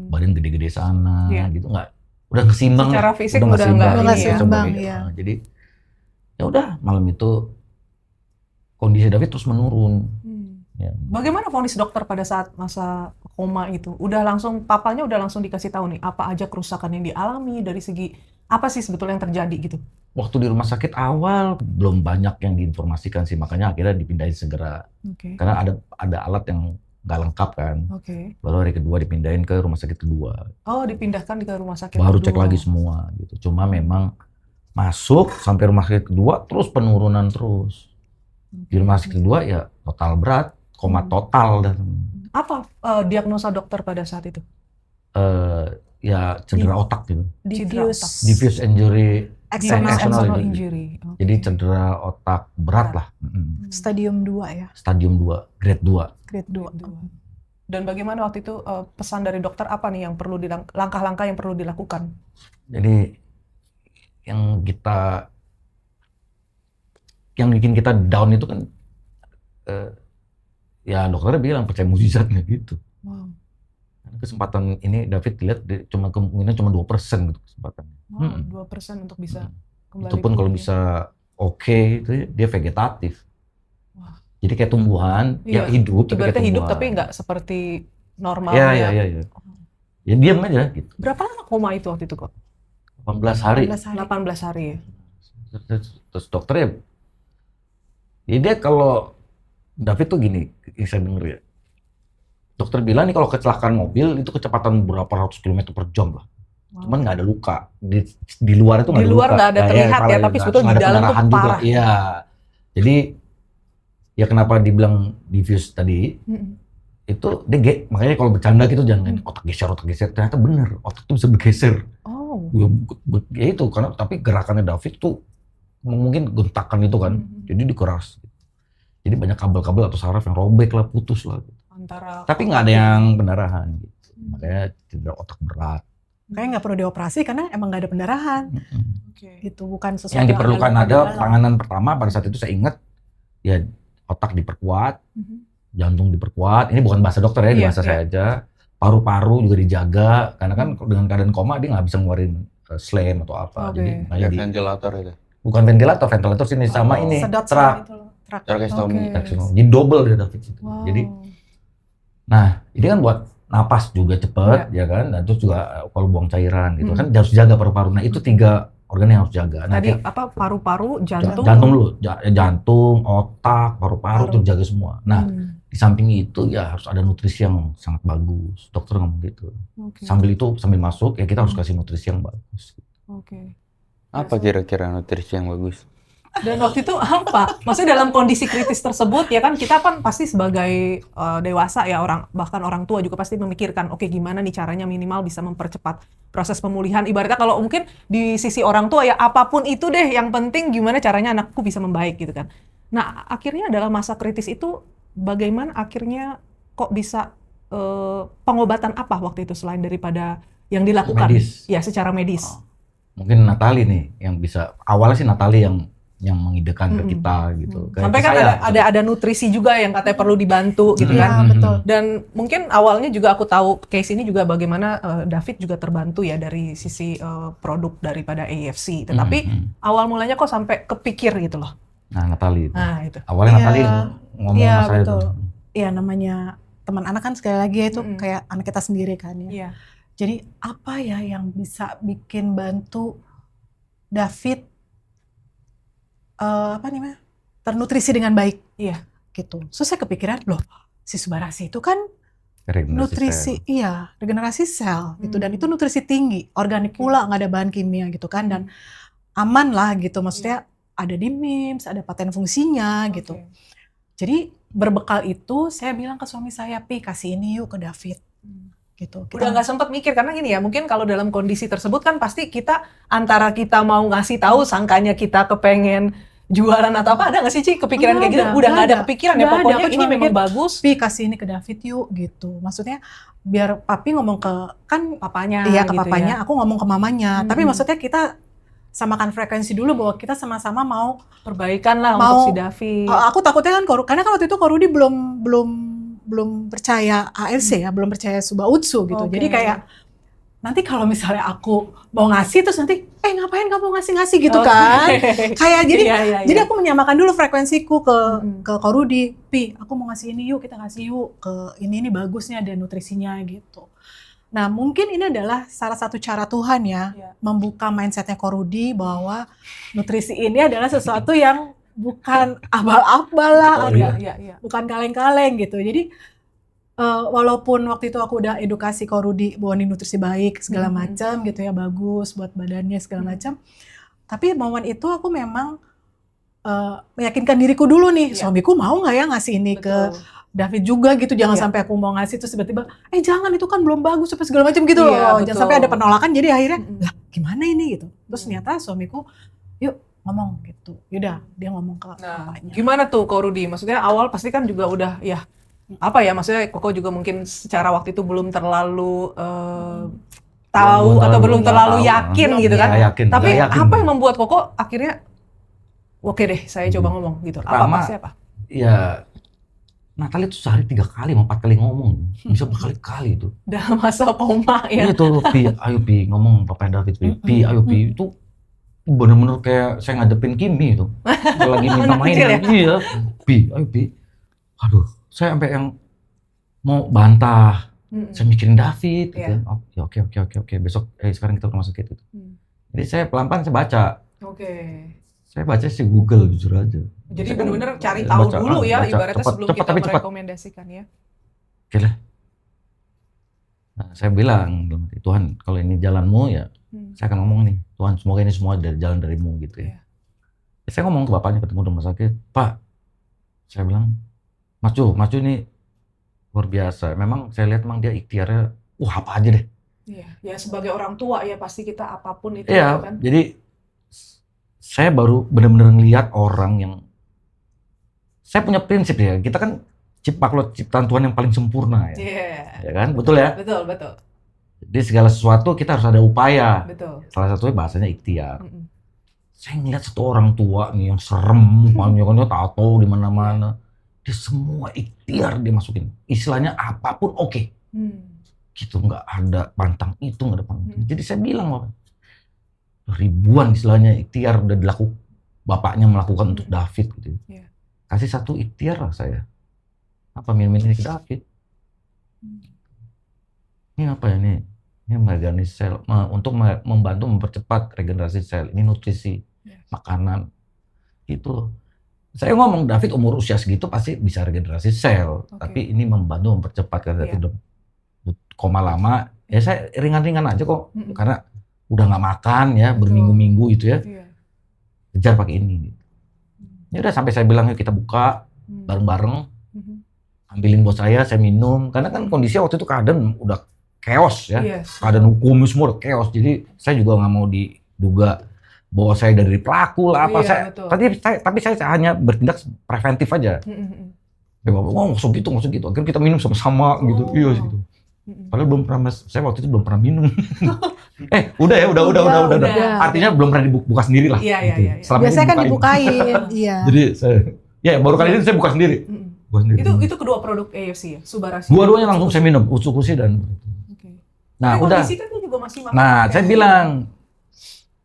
Badan gede-gede sana Iya. gitu. Nggak, udah kesimbang. Secara lah. fisik nggak udah seimbang. nggak Nggak ini ya. seimbang, Coba, iya. Jadi ya udah malam itu kondisi David terus menurun. Ya. Bagaimana vonis dokter pada saat masa koma itu? Papanya udah langsung dikasih tahu nih apa aja kerusakan yang dialami dari segi apa sih sebetulnya yang terjadi gitu? Waktu di rumah sakit awal belum banyak yang diinformasikan sih, makanya akhirnya dipindahin segera. Oke. Karena ada alat yang nggak lengkap kan. Oke. Baru hari kedua dipindahin ke rumah sakit kedua. Oh, dipindahkan ke rumah sakit Baru kedua. cek lagi semua gitu. Cuma memang masuk sampai rumah sakit kedua terus penurunan terus. Di rumah sakit kedua ya total berat, koma total dan Apa diagnosa dokter pada saat itu? ya cedera otak gitu. Diffuse Diffuse injury, external external injury. Oke. jadi cedera otak berat lah. stadium 2 ya, Stadium 2, grade 2. grade 2. Dan bagaimana waktu itu pesan dari dokter apa nih yang perlu langkah-langkah yang perlu dilakukan? Jadi yang bikin kita down itu kan ya dokternya bilang percaya mukjizatnya gitu. Wow. Kesempatan ini David lihat kemungkinan cuma 2% gitu kesempatannya. Wow, 2% untuk bisa kembali. Itu pun kalau pulih. bisa oke, itu dia vegetatif. Wah. Jadi kayak tumbuhan, Iya, ya hidup tapi kayak Ibaratnya hidup tumbuhan. tapi nggak seperti normal Iya, ya. iya. Ya diam aja gitu. Berapa lama koma itu waktu itu kok? 18 hari. 18 hari ya. Terus dokternya, ya dia kalau David tuh gini, yang saya denger ya. Dokter bilang nih kalau kecelakaan mobil itu kecepatan berapa ratus kilometer per jam lah. cuman nggak ada luka. Di luar itu nggak Di ada luar luka. nggak ada terlihat ya, tapi sebetulnya di dalam tuh pendarahan juga. parah. Iya. Jadi ya kenapa dibilang diffuse tadi, itu dia makanya kalau bercanda gitu jangan otak geser, ternyata bener, otak tuh bisa bergeser. Oh. Ya itu, karena tapi gerakannya David tuh mungkin gentakan itu kan, jadi dikeras. Jadi banyak kabel-kabel atau saraf yang robek lah, putus lah. Antara Tapi nggak ada yang pendarahan gitu. Makanya cedera otak berat. Kayaknya nggak perlu dioperasi karena emang nggak ada pendarahan. Oke. Gitu, bukan sesuatu Yang diperlukan luka di ada dalam. penanganan pertama pada saat itu saya ingat, ya otak diperkuat, jantung diperkuat. Ini bukan bahasa dokter ya, di Iya, bahasa iya. saya aja. Paru-paru juga dijaga, karena kan dengan keadaan koma dia nggak bisa ngeluarin slam atau apa. Oke. Jadi makanya Ventilator itu. bukan ventilator sini sama ini Sedot trach. itu loh. Trach. Tracheostomy. Oke. Jadi double dia David itu. Wow. Jadi, nah ini kan buat napas juga cepet ya kan, dan terus juga kalau buang cairan gitu kan harus jaga paru-paru. Nah itu 3 organ yang harus jaga. Nah, Tadi apa paru-paru, jantung. jantung dulu, jantung, otak, paru-paru tuh jaga semua. Nah di samping itu ya harus ada nutrisi yang sangat bagus. Dokter ngomong gitu. Oke. Sambil masuk ya kita harus kasih nutrisi yang bagus. Oke. Apa kira-kira nutrisi yang bagus? Dan waktu itu apa? Maksudnya dalam kondisi kritis tersebut ya kan kita kan pasti sebagai dewasa ya bahkan orang tua juga pasti memikirkan oke gimana nih caranya minimal bisa mempercepat proses pemulihan. Ibaratnya kalau mungkin di sisi orang tua ya apapun itu deh yang penting gimana caranya anakku bisa membaik gitu kan. Nah akhirnya dalam masa kritis itu bagaimana akhirnya kok bisa pengobatan apa waktu itu selain daripada yang dilakukan? Medis. Ya secara medis. Mungkin Natali nih yang bisa, awalnya sih Natali yang mengidekan ke kita gitu. Kayak Sampai ke kan saya, ada nutrisi juga yang katanya perlu dibantu gitu Iya, kan. betul. Dan mungkin awalnya juga aku tahu case ini juga bagaimana David juga terbantu ya dari sisi produk daripada AFC. Tetapi awal mulanya kok sampai kepikir gitu loh. Nah Natali. Nah itu. Awalnya Iya. Natali ngomong Iya, sama saya betul. tuh. Iya, namanya teman anak kan sekali lagi itu kayak anak kita sendiri kan ya. Iya. Jadi apa ya yang bisa bikin bantu David ternutrisi dengan baik? Iya. Gitu. So saya kepikiran loh, si Subarasi itu kan Regenerasi nutrisi, sel. iya, regenerasi sel gitu, dan itu nutrisi tinggi, organik pula, nggak ada bahan kimia gitu kan, dan aman lah gitu, maksudnya ada di MIMS, ada paten fungsinya gitu. Oke. Jadi berbekal itu saya bilang ke suami saya, Pi kasih ini yuk ke David gitu. Udah nggak sempat mikir karena gini ya, mungkin kalau dalam kondisi tersebut kan pasti kita antara kita mau ngasih tahu sangkanya kita kepengen jualan atau apa, ada nggak sih Ci kepikiran kayak gitu? Udah nggak ada kepikiran ya, Nggak ada, pokoknya aku ini cuma memang mikir, bagus. Pi kasih ini ke David yuk gitu. Maksudnya biar papi ngomong ke kan Papanya iya ke gitu papanya, ya. aku ngomong ke mamanya. Tapi maksudnya kita samakan frekuensi dulu bahwa kita sama-sama mau Perbaikan lah Mau- untuk si David. aku takutnya kan karena kan waktu itu Korudi belum percaya ALC ya, belum percaya Suba Utsu gitu. Oke. Jadi kayak nanti kalau misalnya aku mau ngasih terus nanti ngapain kamu ngasih gitu Oke. kan. Kayak jadi Iya. jadi aku menyamakan dulu frekuensiku ke Korudi. Pi, aku mau ngasih ini yuk, kita kasih yuk ke ini bagusnya ada nutrisinya gitu. Nah mungkin ini adalah salah satu cara Tuhan ya, membuka mindsetnya Korudi bahwa nutrisi ini adalah sesuatu yang bukan abal-abal lah, Oh, ada- Iya. bukan kaleng-kaleng gitu. Jadi walaupun waktu itu aku udah edukasi Korudi bahwa ini nutrisi baik segala macam gitu ya, bagus buat badannya segala macam. Tapi momen itu aku memang meyakinkan diriku dulu nih, suamiku mau nggak ya ngasih ini ke David juga gitu, jangan sampai aku mau ngasih terus tiba-tiba jangan itu kan belum bagus apa segala macam gitu Iya, loh. betul. Jangan sampai ada penolakan, jadi akhirnya lah gimana ini gitu. Terus ternyata suamiku yuk ngomong gitu. Yaudah dia ngomong ke Nah, bapaknya. gimana tuh Ko Rudi? Maksudnya awal pasti kan juga udah ya apa ya, maksudnya Koko juga mungkin secara waktu itu belum terlalu tahu atau belum terlalu yakin gitu kan. Ya, yakin. Tapi Nggak yakin. apa yang membuat Koko akhirnya oke deh saya coba ngomong gitu. Pertama, Pasti apa? Ya Natali tuh sehari 3 kali, 4 kali ngomong. Bisa berkali-kali itu. Dalam masa koma ya. Iya tuh, Pi, ayo Pi, ngomong Papa David, Pi, ayo Pi. Itu bener-bener kayak saya ngadepin Kimi itu. Lagi minta Anak kecil mainan. Iya, Pi, ayo Pi. Aduh, saya sampai yang mau bantah. Saya mikirin David gitu. Iya. Oh, ya oke. Besok sekarang kita ke rumah sakit itu. Jadi saya pelan-pelan saya baca. Oke. Saya baca sih Google jujur aja. Jadi Saya kan benar-benar cari tahu baca, dulu ya, baca, ibaratnya cepat, sebelum cepat, kita tapi cepat. merekomendasikan ya. Oke lah. Nah, saya bilang dalam hati, Tuhan kalau ini jalanmu ya saya akan ngomong nih, Tuhan semoga ini semua dari jalan darimu gitu ya. Saya ngomong ke bapaknya ketemu di rumah sakit, Pak, saya bilang, Mas Ju ini luar biasa. Memang saya lihat memang dia ikhtiarnya, apa aja deh. Iya, ya sebagai orang tua ya pasti kita apapun itu Iya, kan. jadi saya baru benar-benar ngelihat orang yang, saya punya prinsip ya, kita kan makhluk ciptaan Tuhan yang paling sempurna ya. Iya. Ya kan, betul ya? Betul. Jadi segala sesuatu kita harus ada upaya. Betul. Salah satunya bahasanya ikhtiar. Saya ngeliat satu orang tua nih yang serem, mukanya kan tato di mana-mana. Dia semua ikhtiar dia masukin. Istilahnya apapun oke. Gitu, nggak ada pantang itu, nggak ada pantang. Jadi saya bilang, ribuan istilahnya ikhtiar udah dilakukan. Bapaknya melakukan untuk David gitu. Kasih satu ikhtiar lah saya. Apa minum ini ke David? Ini apa ya nih? Ini meregenerasi sel, untuk membantu mempercepat regenerasi sel. Ini nutrisi, makanan, gitu. Saya ngomong David umur usia segitu pasti bisa regenerasi sel, tapi ini membantu mempercepat karena David udah koma lama. Ya saya ringan-ringan aja kok, karena udah nggak makan ya berminggu-minggu itu ya. Kejar pakai ini. Ya udah sampai saya bilang yuk kita buka bareng-bareng, ambilin buat saya minum, karena kan kondisinya waktu itu keadaan udah chaos ya, keadaan hukum semua udah chaos, jadi saya juga nggak mau diduga bahwa saya dari pelaku lah apa, tapi saya hanya bertindak preventif aja. Nggak gitu, akhirnya kita minum sama-sama gitu, gitu. Padahal belum pernah, saya waktu itu belum pernah minum. Udah. Artinya belum pernah dibuka sendiri lah. Iya. Biasanya kan dibukain, iya. Jadi saya, baru kali ini saya buka sendiri. Itu kedua produk AFC ya, Subarasi. Dua-duanya langsung saya minum, Utsukushi dan. Nah, udah. Kan juga masih makan. Nah, saya bilang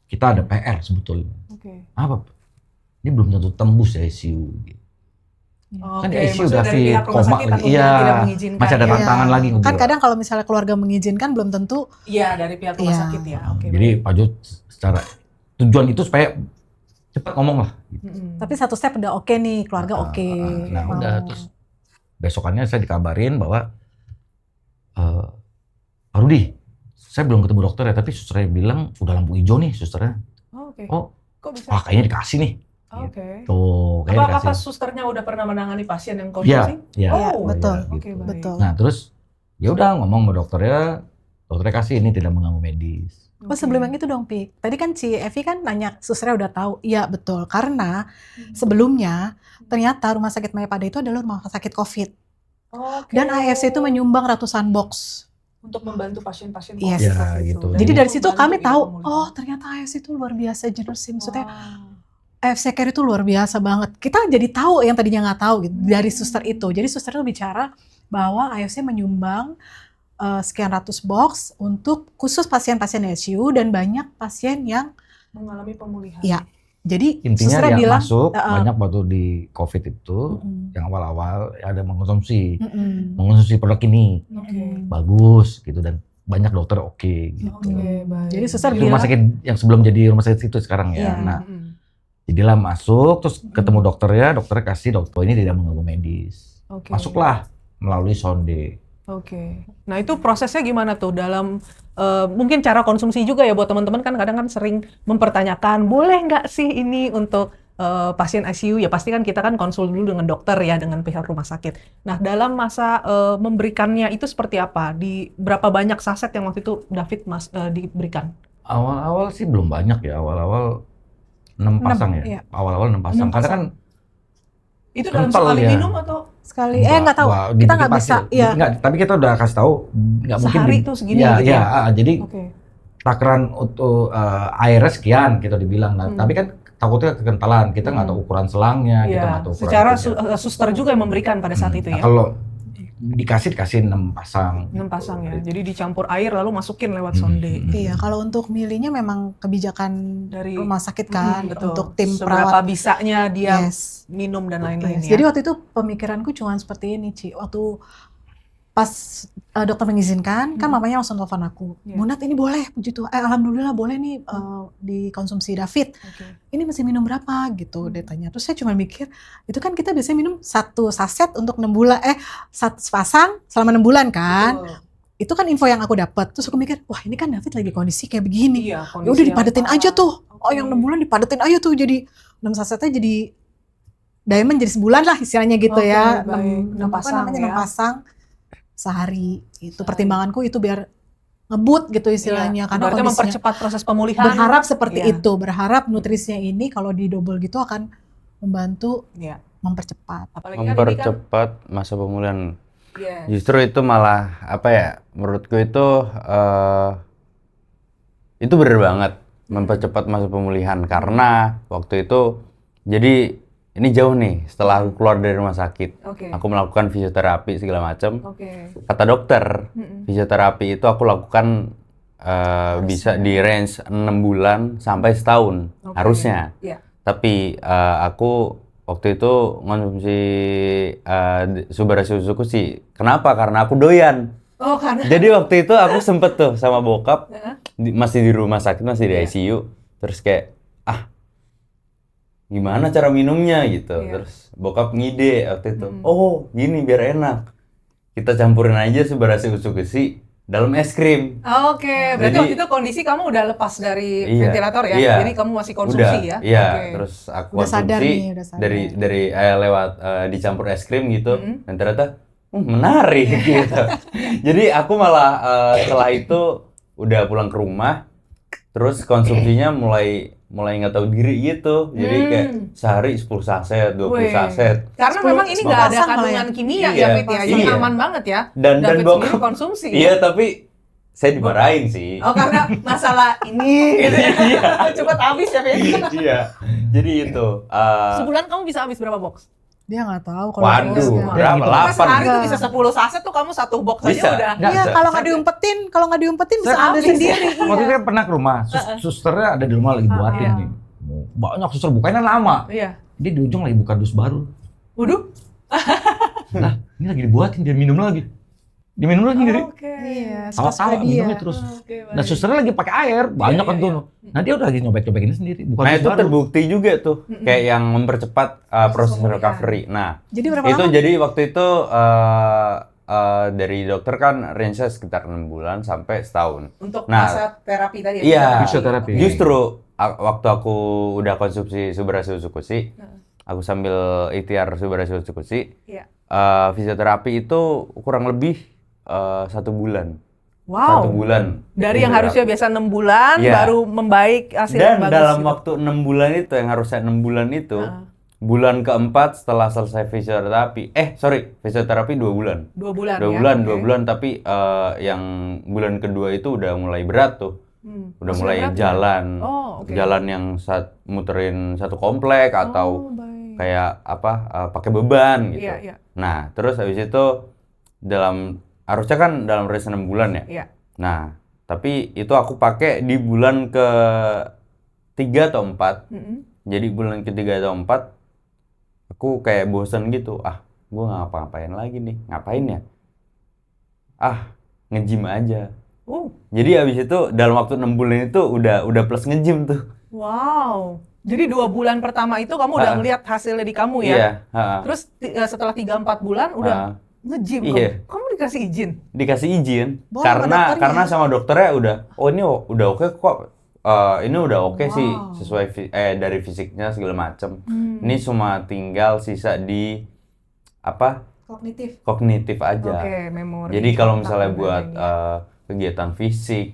kita ada PR sebetulnya. Apa? Ini belum tentu tembus ya ICU. Kan di ICU udah koma lagi. Iya. Masih ada tantangan lagi. Kan kadang kalau misalnya keluarga mengizinkan belum tentu. Iya, dari pihak rumah sakit ya. Jadi Pak Jo secara tujuan itu supaya cepat ngomong lah. Tapi satu step udah oke nih, keluarga oke. Nah, udah terus besokannya saya dikabarin bahwa Pak Rudi, saya belum ketemu dokter ya, tapi susternya bilang udah lampu hijau nih susternya. Kok bisa? Kayaknya dikasih nih. Tuh, kayaknya apa susternya udah pernah menangani pasien yang konsumsi? Iya, betul. Gitu. Betul. Nah, terus ya udah ngomong sama dokternya kasih ini tidak mengganggu medis. Sebelum yang itu dong, Pi. Tadi kan si Evi kan nanya, susternya udah tahu. Iya, betul. Karena sebelumnya ternyata Rumah Sakit Mayapada itu adalah rumah sakit COVID. Dan AFC itu menyumbang ratusan box untuk membantu pasien-pasien COVID. Ya, gitu. Jadi dari situ kami tahu, ternyata AFC itu luar biasa generous. Maksudnya AFC Care itu luar biasa banget. Kita jadi tahu yang tadinya nggak tahu gitu, dari suster itu. Jadi suster itu bicara bahwa AFC menyumbang sekian ratus box untuk khusus pasien-pasien ICU dan banyak pasien yang mengalami pemulihan. Iya. Jadi intinya yang bilang, masuk banyak waktu di COVID itu yang awal-awal ada mengkonsumsi produk ini bagus gitu dan banyak dokter gitu. Jadi suster bilang rumah sakit yang sebelum jadi rumah sakit itu sekarang ya. Nah, jadilah masuk terus ketemu dokternya kasih dokter ini tidak mengganggu medis. Masuklah melalui sonde. Nah itu prosesnya gimana tuh dalam mungkin cara konsumsi juga ya buat teman-teman kan kadang kan sering mempertanyakan boleh nggak sih ini untuk pasien ICU ya pasti kan kita kan konsul dulu dengan dokter ya dengan pihak rumah sakit. Nah dalam masa memberikannya itu seperti apa? Di berapa banyak saset yang waktu itu David diberikan? Awal-awal sih belum banyak ya, awal-awal 6 pasang ya. Iya. Awal-awal 6 pasang. Karena kan itu dalam sekali minum atau sekali? Nggak tahu. Kita nggak bisa. Iya. Tapi kita udah kasih tahu nggak mungkin. Sehari itu segini. Jadi takaran untuk airnya sekian kita dibilang. Nah, tapi kan takutnya kekentalan. Kita nggak tahu ukuran selangnya. Kita nggak tahu ukuran. Secara suster juga yang memberikan pada saat itu ya. Kalau dikasih 6 pasang. 6 pasang ya. Jadi dicampur air lalu masukin lewat sonde. Iya, kalau untuk milihnya memang kebijakan dari rumah sakit kan untuk tim seberapa perawat. bisanya dia minum dan lain-lain ya. Jadi waktu itu pemikiranku cuma seperti ini, Ci. Waktu pas dokter mengizinkan, kan mamanya langsung telepon aku. Munat ini boleh, puji Tuhan. Alhamdulillah boleh nih dikonsumsi David. Ini mesti minum berapa gitu dia tanya. Terus saya cuma mikir, itu kan kita biasanya minum 1 saset untuk 6 bulan, 1 pasang selama 6 bulan kan. itu kan info yang aku dapat. Terus aku mikir, wah ini kan David lagi kondisi kayak begini. Iya, Ya udah dipadetin aja tuh. Oh yang 6 bulan dipadetin aja tuh, jadi 6 sasetnya jadi diamond jadi sebulan lah istilahnya gitu ya. 6 pasang, namanya, 6 ya. pasang sehari. Itu pertimbanganku itu biar ngebut gitu istilahnya, karena Berarti kondisinya mempercepat proses pemulihan. berharap seperti Iya. itu, berharap nutrisinya ini kalau di double gitu akan membantu Iya. mempercepat. Apalagi kan ini kan Mempercepat masa pemulihan. yes. Justru itu malah apa ya? Menurutku itu bener banget mempercepat masa pemulihan karena waktu itu jadi ini jauh nih setelah aku keluar dari rumah sakit. Oke. Aku melakukan fisioterapi segala macam. Oke. Kata dokter, fisioterapi itu aku lakukan bisa di range 6 bulan sampai setahun Oke. harusnya. Iya. Tapi aku waktu itu konsumsi Subara susu sih. Kenapa? Karena aku doyan. Oh, karena Jadi waktu itu aku sempet tuh sama bokap Heeh. masih di rumah sakit, masih di Iya. ICU. Terus kayak gimana cara minumnya gitu. Iya. Terus bokap ngide waktu itu. Oh, gini biar enak. Kita campurin aja Subara susu dalam es krim. Oke, berarti Jadi- waktu itu kondisi kamu udah lepas dari Iya, ventilator ya? iya. Jadi kamu masih konsumsi Udah, ya? iya. Oke. Terus aku Udah sadar konsumsi nih, udah sadar. dari lewat dicampur es krim gitu. Mm-mm. Dan ternyata menarik gitu. Jadi aku malah setelah itu udah pulang ke rumah, terus konsumsinya mulai nggak tahu diri gitu. Jadi kayak sehari 10 saset, 20 Wih. saset. Karena 10 memang ini nggak ada pasang malah kandungan ya? kimia Iya, ya, Fit ya? Jadi iya. aman banget ya? Dan David bokap sendiri konsumsi. Iya, tapi saya dimarahin sih. Oh, karena masalah ini gitu ya. Cepat habis ya, Fit? Iya. Jadi itu Sebulan kamu bisa habis berapa box? Dia nggak tahu kalau waduh, dosisnya. berapa? Gitu. 8 Sehari gitu. tuh bisa 10 saset tuh kamu satu box aja Bisa. udah. Nggak, Iya, bisa. kalau nggak diumpetin bisa Saya ambil habis. sendiri. Waktu itu saya pernah ke rumah, susternya ada di rumah lagi buatin iya. nih. Banyak suster bukanya lama. Iya. Dia di ujung lagi buka dus baru. Waduh. Lah, ini lagi dibuatin, dia minum lagi. Dia minum lagi jadi. Oke. Iya, Tawa-tawa suka dia. minumnya terus. Oke, baik. Nah susternya lagi pakai air, banyak kan tuh. Nah dia udah lagi nyobek-nyobekin sendiri, bukan Nah dus itu baru. terbukti juga tuh, kayak yang mempercepat proses pemulihan. recovery. Nah Jadi berapa itu lama? jadi waktu itu dari dokter kan range-nya sekitar 6 bulan sampai setahun. Untuk Nah, masa terapi tadi ya? Iya, Fisioterapi. Oke. justru waktu aku udah konsumsi Subara susu aku sambil ikhtiar Subara susu Iya. fisioterapi itu kurang lebih 1 bulan. Wow. 1 bulan. Dari yang Fisioterapi. harusnya biasa 6 bulan Iya. baru membaik hasil yang Dan bagus. dalam gitu. waktu 6 bulan itu, yang harusnya 6 bulan itu, bulan keempat setelah selesai fisioterapi, fisioterapi 2 bulan. 2 bulan 2 ya? bulan, Oke. 2 bulan, tapi yang bulan kedua itu udah mulai berat tuh. Udah Masih mulai berat ya? jalan. Oh, oke. Jalan yang muterin satu komplek atau Oh, baik. kayak pakai beban gitu. Iya, iya. Nah, terus habis itu harusnya kan dalam range 6 bulan ya. Iya. Nah, tapi itu aku pakai di bulan ke 3 atau 4. Jadi bulan ketiga atau 4 aku kayak bosen gitu. Gue ngapa-ngapain lagi nih? Ngapain ya? Nge-gym aja. Oh, Jadi habis itu dalam waktu 6 bulan itu udah plus nge-gym tuh. wow. Jadi 2 bulan pertama itu kamu udah ngeliat hasilnya di kamu ya? Iya, ha-ha. Terus setelah 3-4 bulan udah nge-gym Iya. kamu dikasih izin? Dikasih izin Boleh sama dokternya. karena sama dokternya udah ini udah oke kok. Ini udah oke sih sesuai dari fisiknya segala macem. Ini cuma tinggal sisa di kognitif aja. Oke, memori. Jadi kalau otak misalnya dan buat lain-lain kegiatan fisik,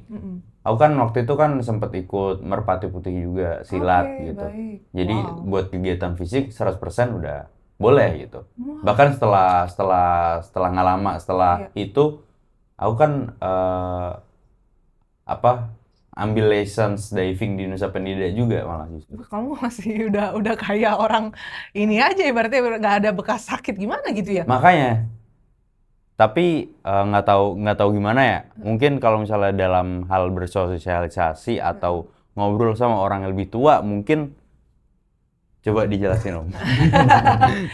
aku kan waktu itu kan sempat ikut Merpati Putih juga, silat Oke, gitu. baik. Jadi Wow. buat kegiatan fisik 100% udah boleh gitu. Bahkan setelah nggak lama setelah itu, aku kan ambil lessons diving di Nusa Penida juga malah justru. Kamu masih udah kayak orang ini aja ibaratnya nggak ada bekas sakit gimana gitu ya? Makanya, tapi nggak tahu gimana ya. Mungkin kalau misalnya dalam hal bersosialisasi atau ngobrol sama orang yang lebih tua, mungkin coba dijelasin om.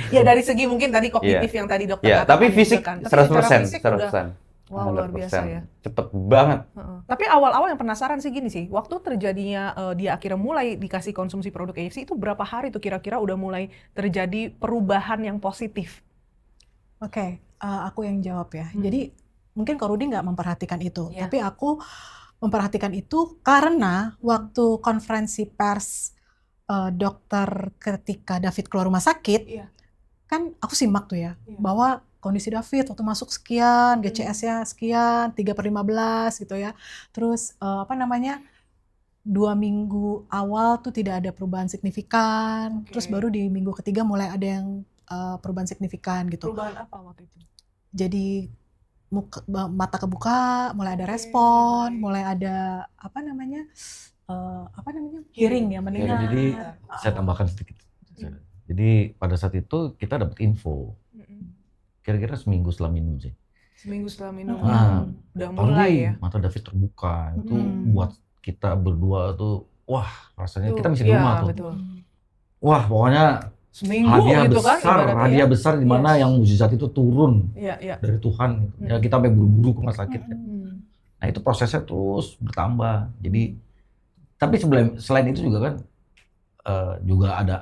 Ya dari segi mungkin tadi kognitif yang tadi dokter Ya, katakan tapi fisik juga kan. Tapi secara 100%, fisik udah- 100%. Wow, luar biasa ya. Cepet banget. Tapi awal-awal yang penasaran sih gini sih, waktu terjadinya dia akhirnya mulai dikasih konsumsi produk AFC itu berapa hari tuh kira-kira udah mulai terjadi perubahan yang positif? Oke, aku yang jawab ya. Jadi mungkin Kak Rudi nggak memperhatikan itu, Iya. tapi aku memperhatikan itu karena waktu konferensi pers dokter ketika David keluar rumah sakit, Iya. kan aku simak tuh ya, Iya. bahwa kondisi David waktu masuk sekian, GCS-nya sekian, 3/15 gitu ya. Terus 2 minggu awal tuh tidak ada perubahan signifikan, Oke. terus baru di minggu ketiga mulai ada yang perubahan signifikan gitu. Perubahan apa waktu itu? Jadi mata kebuka, mulai ada Oke, respon, baik. mulai ada hearing ya, mendengar. Jadi saya tambahkan sedikit. Jadi pada saat itu kita dapat info, kira-kira seminggu setelah minum sih. Seminggu setelah minum. Nah, Udah Tahu mulai ya. mata David terbuka, itu Hmm. buat kita berdua tuh, wah rasanya kita Tuh, masih di rumah iya, tuh. betul. Wah pokoknya Seminggu hadiah gitu kan besar, ibaratnya hadiah ya. besar di mana Yes. yang mukjizat itu turun Iya, iya. dari Tuhan. Ya kita sampai buru-buru ke rumah sakit. Ya. Hmm. Nah itu prosesnya terus bertambah. Jadi tapi selain itu juga kan juga ada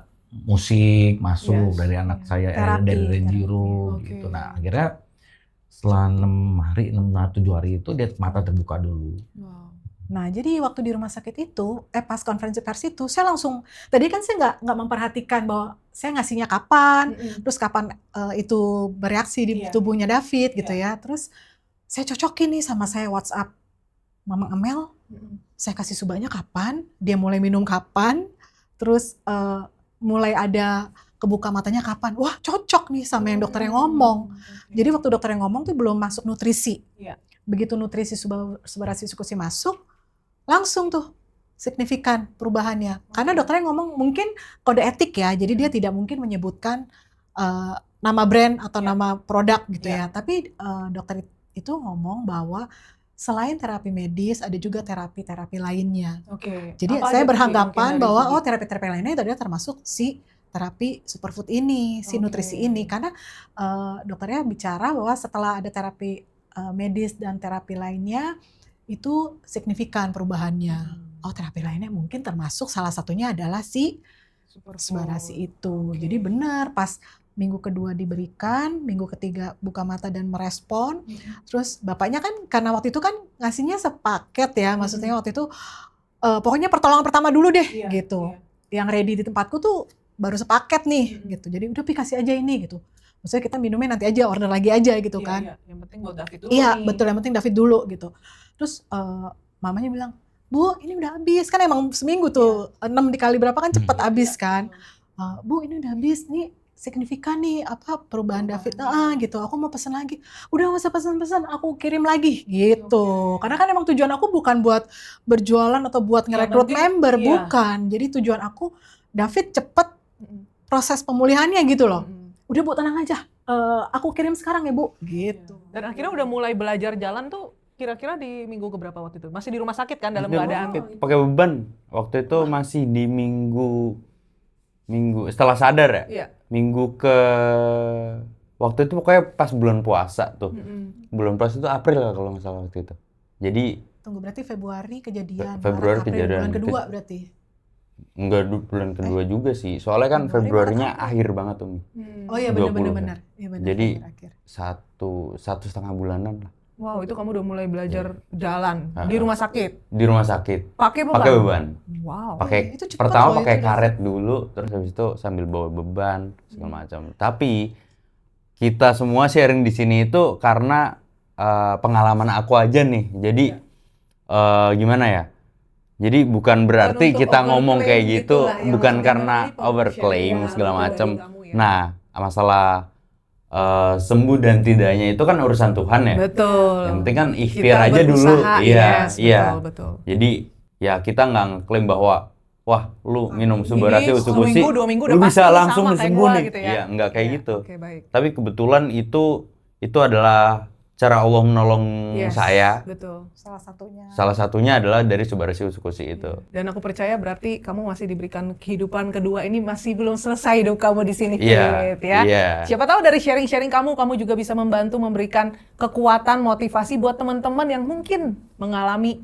musik masuk Yes. dari anak saya, Terapi, dari terapi. Renjiro Oke. gitu. Nah akhirnya setelah 7 hari itu dia mata terbuka dulu. Wow. Nah, jadi waktu di rumah sakit itu, pas konferensi pers itu, saya langsung, tadi kan saya nggak memperhatikan bahwa saya ngasihnya kapan, terus kapan itu bereaksi di Iya. tubuhnya David gitu ya. Terus saya cocokin nih sama saya WhatsApp Mama Amel, saya kasih subahnya kapan, dia mulai minum kapan, terus mulai ada kebuka matanya kapan. Wah cocok nih sama yang dokter yang ngomong. Jadi waktu dokter yang ngomong tuh belum masuk nutrisi. Iya. Begitu nutrisi subarasi sukusi masuk, langsung tuh signifikan perubahannya. Karena dokternya ngomong mungkin kode etik ya, jadi dia tidak mungkin menyebutkan nama brand atau nama produk gitu ya. Tapi dokter itu ngomong bahwa selain terapi medis, ada juga terapi-terapi lainnya. Oke. Jadi Apa saya aja tuh, Ci, beranggapan mungkin dari bahwa segi- terapi-terapi lainnya itu adalah termasuk si terapi superfood ini, si Oke. nutrisi ini. Karena dokternya bicara bahwa setelah ada terapi medis dan terapi lainnya, itu signifikan perubahannya. Oh terapi lainnya mungkin termasuk salah satunya adalah si subarasi itu. Oke. Jadi benar pas minggu kedua diberikan, minggu ketiga buka mata dan merespon. Terus bapaknya kan karena waktu itu kan ngasihnya sepaket ya, maksudnya waktu itu pokoknya pertolongan pertama dulu deh Iya, gitu. iya. Yang ready di tempatku tuh baru sepaket nih gitu. Jadi udah Pi kasih aja ini gitu. Maksudnya kita minumnya nanti aja, order lagi aja gitu Iya, kan. iya. Yang penting buat David dulu Iya nih. betul, yang penting David dulu gitu. Terus mamanya bilang, Bu ini udah habis, kan emang seminggu tuh 6 dikali berapa kan cepet habis kan. Bu ini udah habis nih, signifikan nih apa perubahan David gitu, aku mau pesen lagi. Udah gak usah pesen-pesen, aku kirim lagi gitu. Oke. Karena kan emang tujuan aku bukan buat berjualan atau buat Yang ngerekrut penting, member, iya. bukan. Jadi tujuan aku David cepet proses pemulihannya gitu loh. Udah Bu tenang aja, aku kirim sekarang ya Bu gitu. Dan akhirnya udah mulai belajar jalan tuh kira-kira di minggu keberapa waktu itu? Masih di rumah sakit kan dalam Di rumah keadaan sakit, pakai beban. Waktu itu masih di minggu setelah sadar ya. Iya. Minggu ke waktu itu pokoknya pas bulan puasa tuh. Bulan puasa itu April lah kalau nggak salah waktu itu. Jadi Tunggu berarti Februari kejadian, Februari Maret, April, kejadian. bulan kedua berarti. enggak bulan kedua juga sih. Soalnya kan Februari, Februarinya Maret, akhir banget tuh. Mi. Oh iya 20 benar-benar. Iya benar. Jadi akhir. satu setengah bulanan lah Wow, itu kamu udah mulai belajar jalan Ah. di rumah sakit. di rumah sakit. Pakai beban. Pakai beban. Wow. Pakai itu cepet pertama loh, pakai itu karet dulu, terus habis itu sambil bawa beban segala macam. Tapi kita semua sharing di sini itu karena pengalaman aku aja nih. Jadi gimana ya? Jadi bukan berarti untuk kita ngomong kayak overclaim gitu, gitulah ya, bukan maksudnya karena nanti overclaim sharing segala dari macam. kamu ya. Nah, masalah sembuh dan tidaknya itu kan urusan Tuhan ya. Betul. Yang penting kan ikhtiar Kita aja dulu. berusaha, Iya, yes, iya. Betul. Jadi ya kita nggak ngeklaim bahwa wah lu minum subarasi Ini usukusi seminggu, 2 minggu lu udah bisa pasti langsung sama kayak sembuh gua nih. gitu ya. Iya, nggak kayak Iya, gitu. Oke, baik. Tapi kebetulan itu adalah cara Allah menolong Yes, saya. Betul. Salah satunya. Salah satunya adalah dari subarasi usukusi itu. Dan aku percaya berarti kamu masih diberikan kehidupan kedua ini, masih belum selesai hidup kamu di sini, Iya, Fit, ya. iya. Siapa tahu dari sharing-sharing kamu juga bisa membantu memberikan kekuatan, motivasi buat teman-teman yang mungkin mengalami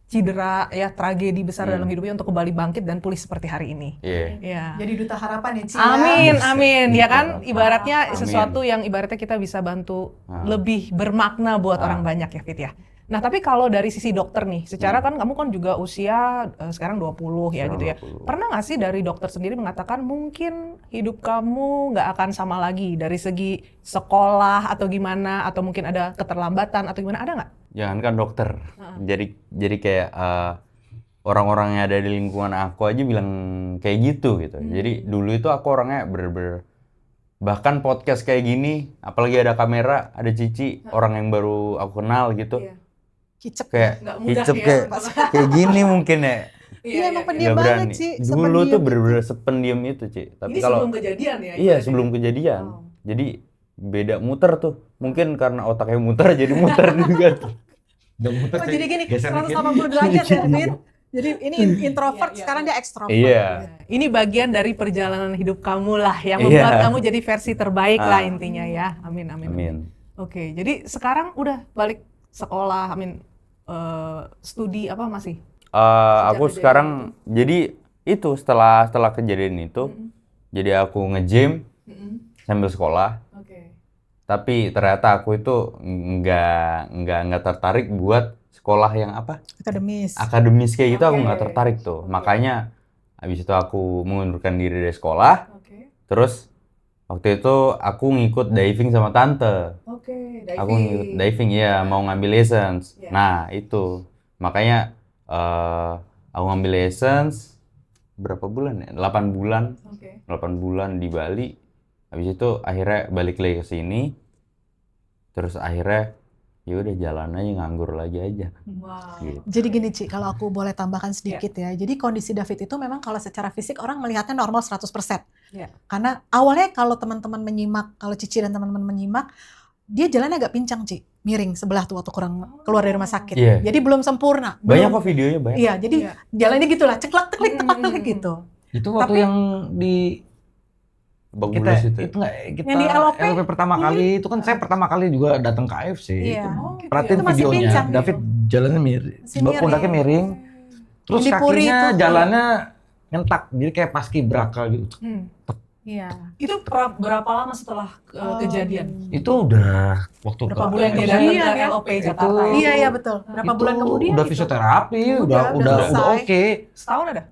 cedera ya, tragedi besar dalam hidupnya untuk kembali bangkit dan pulih seperti hari ini. Iya. Ya. Jadi duta harapan ya Ci. Amin, Ya. amin. Ya kan, Amin. ibaratnya Amin. sesuatu yang ibaratnya kita bisa bantu Ah. lebih bermakna buat orang banyak ya, Fit ya. Nah, tapi kalau dari sisi dokter nih, secara kan kamu kan juga usia sekarang 20 ya gitu ya. 20. Pernah nggak sih dari dokter sendiri mengatakan mungkin hidup kamu nggak akan sama lagi dari segi sekolah atau gimana, atau mungkin ada keterlambatan atau gimana, ada nggak? Jangankan dokter. Jadi kayak orang-orang yang ada di lingkungan aku aja bilang kayak gitu. Jadi dulu itu aku orangnya bahkan podcast kayak gini, apalagi ada kamera, ada Cici, orang yang baru aku kenal gitu. Iya. Kicep. Kayak Nggak mudah hicep ya. kayak gini mungkin ya. Iya emang Nggak pendiam berani. banget Ci. Dulu sependiam tuh itu. bener-bener sependiam itu, Ci. Tapi Ini kalau sebelum kejadian ya? iya, sebelum kejadian. Wow. Jadi beda muter tuh. Mungkin karena otaknya muter jadi muter juga tuh. Oh jadi gini, Geser 180 derajat ya Fit. Jadi ini introvert, Iya, sekarang dia ekstrovert. Iya. Ini bagian dari perjalanan hidup kamu lah yang Iya. membuat kamu jadi versi terbaik lah Ah. intinya ya. Amin, amin. Amin. Oke, jadi sekarang udah balik sekolah, studi apa masih? Aku kejadian sekarang jadi itu setelah kejadian itu, jadi aku nge-gym sambil sekolah. Oke. Tapi ternyata aku itu nggak tertarik buat sekolah yang apa? Akademis. Akademis kayak gitu, aku Oke. nggak tertarik tuh. Oke. Makanya habis itu aku mengundurkan diri dari sekolah. Oke. Terus waktu itu aku ngikut diving sama tante. Oke, Aku ngikut diving ya, mau ngambil license. Iya. Nah, itu. Makanya aku ngambil license berapa bulan ya? 8 bulan. Oke. 8 bulan di Bali. Habis itu akhirnya balik lagi ke sini. Terus akhirnya ya udah jalan aja, nganggur lagi aja. Wow. Gitu. Jadi gini Ci, kalau aku boleh tambahkan sedikit ya. Jadi kondisi David itu memang kalau secara fisik orang melihatnya normal 100%. Iya. Karena awalnya kalau teman-teman menyimak, kalau Cici dan teman-teman menyimak, dia jalannya agak pincang Ci. Miring sebelah tuh waktu keluar dari rumah sakit. Iya. Jadi belum sempurna. Banyak Belum- kok videonya, banyak. Iya, jadi Iya. jalannya gitulah, ceklak-teklik, tepak-teklik gitu. Itu waktu Tapi- yang di Bang kita Bulus itu. itu nggak kita Yang di LOP? pertama Iya. kali itu kan saya pertama kali juga datang ke AFC. Iya. Itu Oh, gitu perhatiin ya. Itu masih videonya, pincang. David jalannya miring, Masih miring. pundaknya miring, terus Yang di Puri kakinya itu. jalannya ngentak, jadi kayak paskibraka gitu. Iya. Itu berapa lama setelah kejadian? Itu udah waktu Berapa ke bulan dia AFC, datang Iya, ke kan? LOP Jakarta? Itu- Iya, iya betul. Berapa itu bulan kemudian udah gitu. fisioterapi, Udah udah selesai. oke. Setahun ada?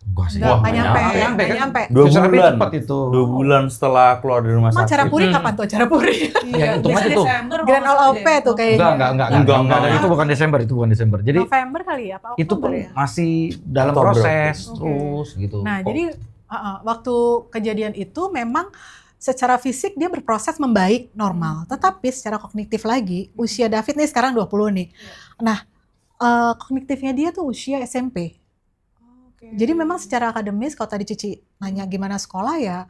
Enggak sih. Enggak, Wah, nggak nyampe, nggak nyampe nggak kan? nyampe. 2 Fisioterapi bulan. cepet itu. 2 bulan setelah keluar dari rumah Emang sakit. acara puri kapan tuh acara puri? Ya, hitung aja tuh. Grand All OP tuh kayaknya. Enggak. Itu bukan Desember. Jadi November kali ya, apa itu Oktober pun ya? masih dalam Oktober. proses Oke. terus gitu. Nah, Kok- jadi waktu kejadian itu memang secara fisik dia berproses membaik normal, tetapi secara kognitif lagi, usia David nih sekarang 20 nih. Nah, kognitifnya dia tuh usia SMP. Jadi memang secara akademis kalau tadi Cici nanya gimana sekolah ya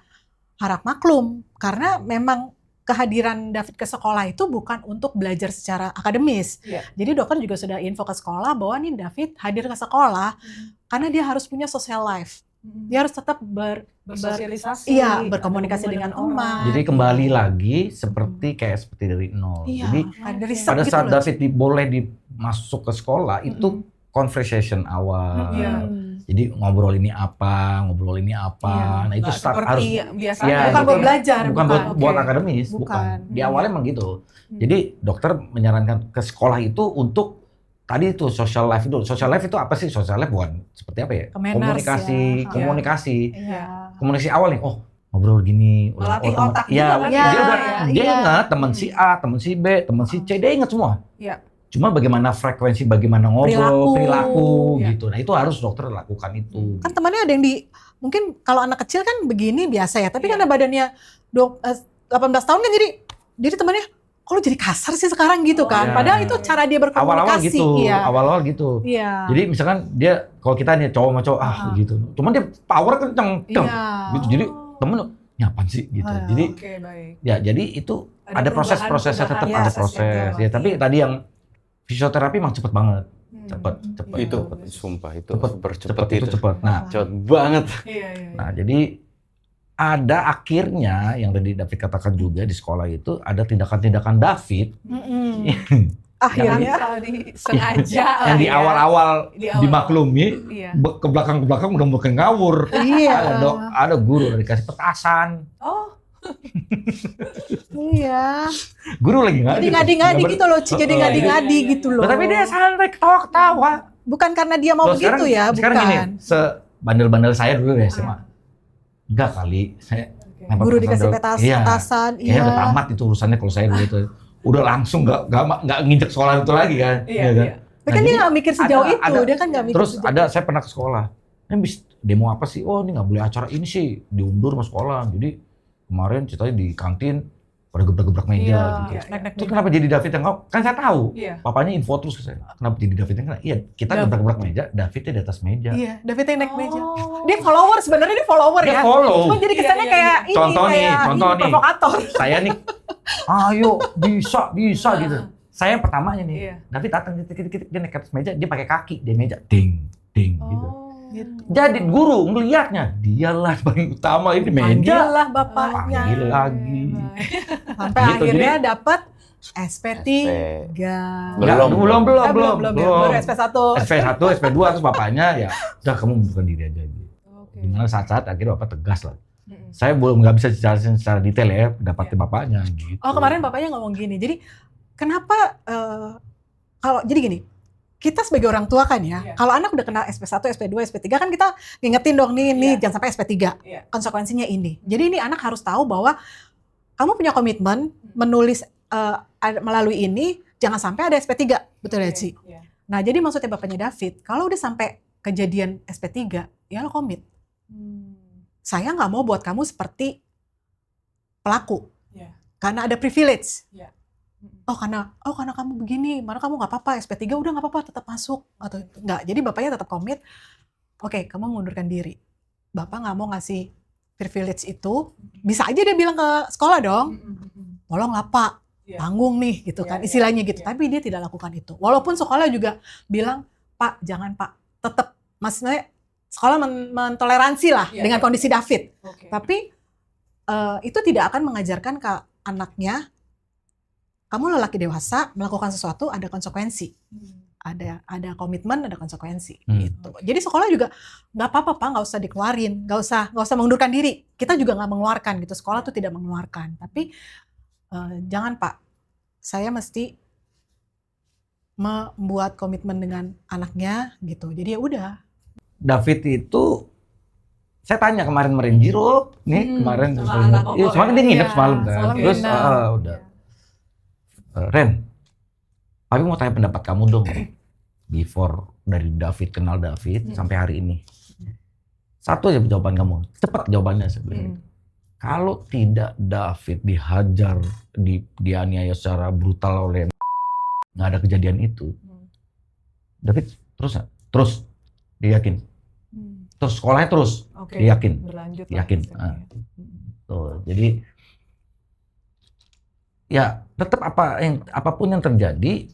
harap maklum karena memang kehadiran David ke sekolah itu bukan untuk belajar secara akademis. Iya. Jadi dokter juga sudah info ke sekolah bahwa nih David hadir ke sekolah karena dia harus punya social life. Dia harus tetap bersosialisasi, iya, berkomunikasi dengan orang. emak. Jadi kembali lagi seperti dari nol. Iya, Jadi ada riset pada gitu saat loh. David boleh masuk ke sekolah itu conversation awal. Iya. Jadi ngobrol ini apa. Iya. Nah itu Nggak start harus seperti biasanya. Iya, Bukan gitu. buat belajar, bukan buat Oke. akademis, Bukan. bukan. Di awalnya emang gitu. Hmm. Jadi dokter menyarankan ke sekolah itu untuk tadi itu social life itu. Social life itu apa sih? Social life bukan seperti apa ya? Kemenars Komunikasi, ya. komunikasi. Iya. Komunikasi awal nih. Oh, ngobrol gini. Melatih temen- otak Iya, juga kan? dia Iya, udah iya, dia iya. ingat teman si A, teman si B, teman si C, dia ingat semua. Iya. Cuma bagaimana frekuensi, bagaimana ngobrol, perilaku Iya. gitu. Nah, itu harus dokter lakukan itu. Kan temannya ada yang mungkin kalau anak kecil kan begini biasa ya, tapi Iya. karena badannya 18 tahun kan jadi temannya kok lu jadi kasar sih sekarang gitu kan. iya. Padahal itu cara dia berkomunikasi. Awal-awal gitu, Iya. awal-awal gitu. Iya. Jadi misalkan dia kalau kita nih cowok sama cowok gitu. Cuman dia power kenceng, Iya. gitu. Jadi temen nyapaan sih gitu. Ah. Jadi Oke, baik. ya jadi itu ada proses-prosesnya, tetap perubahan, ada prosesnya proses. dilewati. Ya tapi tadi yang fisioterapi emang cepet banget. Cepet. Itu sumpah itu Cepet, super cepet cepet itu itu. cepet. Nah, Cepet banget. Iya. nah jadi ada akhirnya yang tadi David katakan juga di sekolah itu ada tindakan-tindakan David Mm-mm. Akhirnya Tadi sengaja lah yang di ya. awal-awal Di awal. dimaklumi, Iya. ke belakang udah makin ngawur. iya. Ada guru dikasih petasan. Oh, Iya. Guru lagi ngadi. Jadi ngadi-ngadi gitu loh, Ci. Jadi Oh, ngadi-ngadi iya. gitu loh. Tapi dia santai ketawa-ketawa. Bukan karena dia mau Loh, begitu ya, sekarang bukan. gini, sebandel-bandel saya dulu ya SMA. Enggak kali, saya nempel Guru petasan dikasih dulu. Iya. petasan, Kayaknya udah tamat itu urusannya kalau saya dulu itu. Udah langsung nggak nginjek sekolah itu lagi kan. Iya, kan? iya. Tapi kan dia nggak mikir sejauh itu, ada- dia kan nggak mikir Terus sejauh ada saya pernah ke sekolah. Habis demo apa sih? Oh, ini nggak boleh acara ini sih, diundur sama sekolah. Jadi kemarin ceritanya di kantin pada gebrak-gebrak meja Iya, gitu. iya. Nek-nek Itu kenapa jadi David yang kan saya tahu. Iya. Papanya info terus ke saya. Kenapa jadi David yang kena? Iya, kita gebrak-gebrak meja, Davidnya di atas meja. Iya, David yang naik meja. Oh. Dia follower, sebenarnya dia follower Dia ya. follow. Cuma jadi kesannya Iya, iya, kayak iya. ini, Contoh nih, kayak contoh ini, nih. provokator. Saya nih, ayo bisa gitu. Saya yang pertamanya nih, Iya. David datang titik-titik dia naik ke atas meja, dia pakai kaki di meja, ding gitu. Oh. Jadi guru ngelihatnya, dialah paling utama ini meja. Panggillah bapaknya. Panggil lagi. Sampai Gitu, akhirnya dapat SP3. Belum. Baru SP1. SP1, SP2 terus bapaknya ya, udah kamu bukan diri aja gitu. Oke. Dimana saat-saat akhirnya bapak tegas lah. Mm-mm. Saya belum nggak bisa jelasin secara detail ya pendapatnya bapaknya gitu. Oh, kemarin bapaknya ngomong gini. Jadi kenapa kalau jadi gini, kita sebagai orang tua kan ya, Iya. kalau anak udah kena SP1, SP2, SP3 kan kita ngingetin dong nih Iya. jangan sampai SP3. Iya. Konsekuensinya ini. Jadi ini anak harus tahu bahwa kamu punya komitmen menulis melalui ini, jangan sampai ada SP3. Betul ya, Oke, Ci? iya. Nah, jadi maksudnya bapaknya David, kalau udah sampai kejadian SP3, ya lo komit. Saya nggak mau buat kamu seperti pelaku. Iya. Karena ada privilege. Iya. Oh karena kamu begini, mana kamu nggak apa-apa, SP3 udah nggak apa-apa, tetap masuk atau nggak. Jadi bapaknya tetap komit. Oke, kamu mengundurkan diri. Bapak nggak mau ngasih privilege itu. Bisa aja dia bilang ke sekolah dong, tolonglah Pak, Iya. tanggung nih gitu Iya, kan, iya, istilahnya gitu. iya. Tapi dia tidak lakukan itu. Walaupun sekolah juga bilang, Pak jangan Pak, tetap maksudnya sekolah mentoleransi lah Iya, dengan iya. kondisi David. Oke. Tapi itu tidak akan mengajarkan ke anaknya, kamu lelaki dewasa melakukan sesuatu ada konsekuensi, ada komitmen, ada konsekuensi gitu. Jadi sekolah juga nggak apa-apa Pak, nggak usah dikeluarin, nggak usah mengundurkan diri. Kita juga nggak mengeluarkan gitu, sekolah tuh tidak mengeluarkan. Tapi jangan Pak, saya mesti membuat komitmen dengan anaknya gitu. Jadi ya udah. David itu saya tanya kemarin Jiro nih kemarin sama anak iya, Koko semalam ya? dia nginep Iya, semalam kan. semalam Terus nginep. udah Ren, Papi mau tanya pendapat kamu dong. Before dari David kenal David sampai hari ini. Satu aja jawaban kamu, cepat jawabannya sebenarnya. Kalau tidak David dihajar, dianiaya secara brutal oleh nggak ada kejadian itu, David terus nggak? Terus dia yakin. Terus sekolahnya terus, Oke. dia yakin. Berlanjut. Yakin. Lah, Tuh, jadi ya tetap apapun yang terjadi,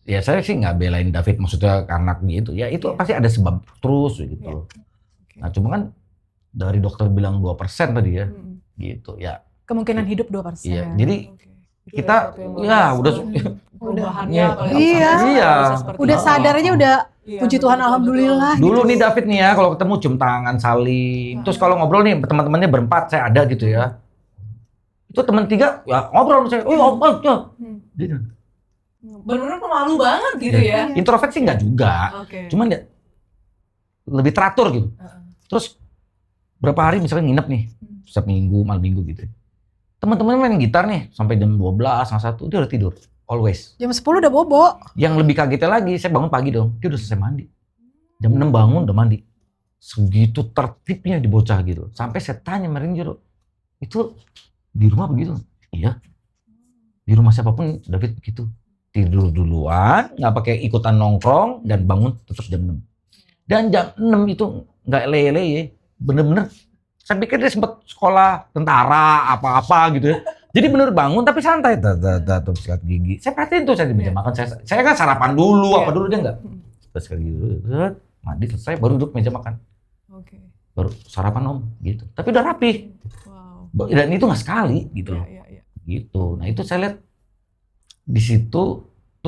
ya saya sih nggak belain David maksudnya karena gitu. Ya itu Iya. pasti ada sebab terus gitu. Iya. Oke. Nah cuma kan dari dokter bilang 2% tadi ya, gitu ya. Kemungkinan hidup 2%. Iya, jadi Oke. Itu kita sesuatu yang ya luar udah biasa. Perubahannya Iya. kalau Iya. sampai Iya. bisa seperti Udah itu. sadar aja udah, Iya, puji Tuhan, alhamdulillah. dulu gitu. nih David nih ya kalau ketemu cium tangan salim. Terus kalau ngobrol nih teman-temannya berempat saya ada gitu ya. Itu teman 3 ya ngobrol sama saya. Oh, ngobrol. Gitu. Benar-benar pemalu banget gitu ya. Introvert sih enggak juga. Oke. Cuman ya lebih teratur gitu. Heeh. Terus berapa hari misalnya nginep nih, setiap minggu, malam minggu gitu. Teman-teman main gitar nih sampai jam 12, setengah 1 dia udah tidur. Always. Jam 10 udah bobo. Yang lebih kagetnya lagi, saya bangun pagi dong, dia udah selesai mandi. Jam 6 bangun udah mandi. Segitu tertibnya di bocah gitu. Sampai saya tanya sama Jiro, itu di rumah begitu? Iya. Di rumah siapapun David begitu. Tidur duluan, nggak pakai ikutan nongkrong, dan bangun tetap jam 6. Dan jam 6 itu nggak leye-leye. Bener-bener, saya pikir dia sempat sekolah tentara, apa-apa gitu ya. Jadi bener bangun tapi santai, tuh sikat gigi. Saya perhatiin tuh saya di meja makan, saya kan sarapan dulu, apa dulu dia enggak. Terus sikat gigi dulu, mandi selesai baru duduk meja makan. Oke. Baru sarapan om, gitu. Tapi udah rapi. Wow. Dan itu nggak sekali gitu loh. Iya. Gitu. Nah itu saya lihat di situ,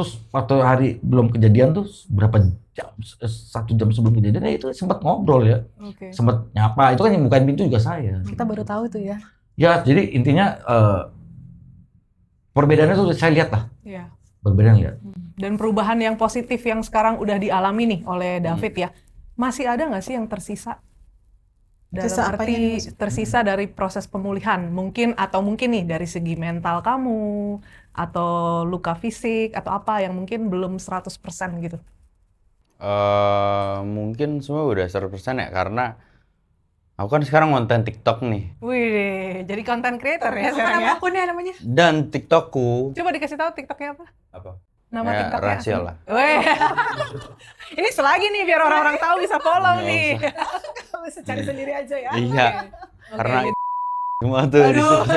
Terus waktu hari belum kejadian tuh berapa jam, 1 jam sebelum kejadian itu sempat ngobrol ya. Oke. Sempat nyapa, itu kan yang bukain pintu juga saya. Kita baru tahu tuh ya. Ya, jadi intinya perbedaannya tuh saya lihat lah. Iya. Perbedaan lihat. Dan perubahan yang positif yang sekarang udah dialami nih oleh David ya, masih ada nggak sih yang tersisa? Dalam Tersisa apanya arti nih, Mas? tersisa dari proses pemulihan, mungkin nih dari segi mental kamu, atau luka fisik, atau apa yang mungkin belum 100% gitu. Mungkin semua udah 100% ya, karena aku kan sekarang konten TikTok nih. Wih, jadi content creator ya sekarang Nama ya? akunnya namanya? Dan TikTokku Coba dikasih tahu TikToknya apa? apa? Nama Ya, TikToknya rahasia asli. lah. Weh. Ini selagi nih biar orang-orang tahu bisa follow Nggak nih. Kamu bisa cari sendiri aja ya. Iya, Oke. karena semua tuh disebut.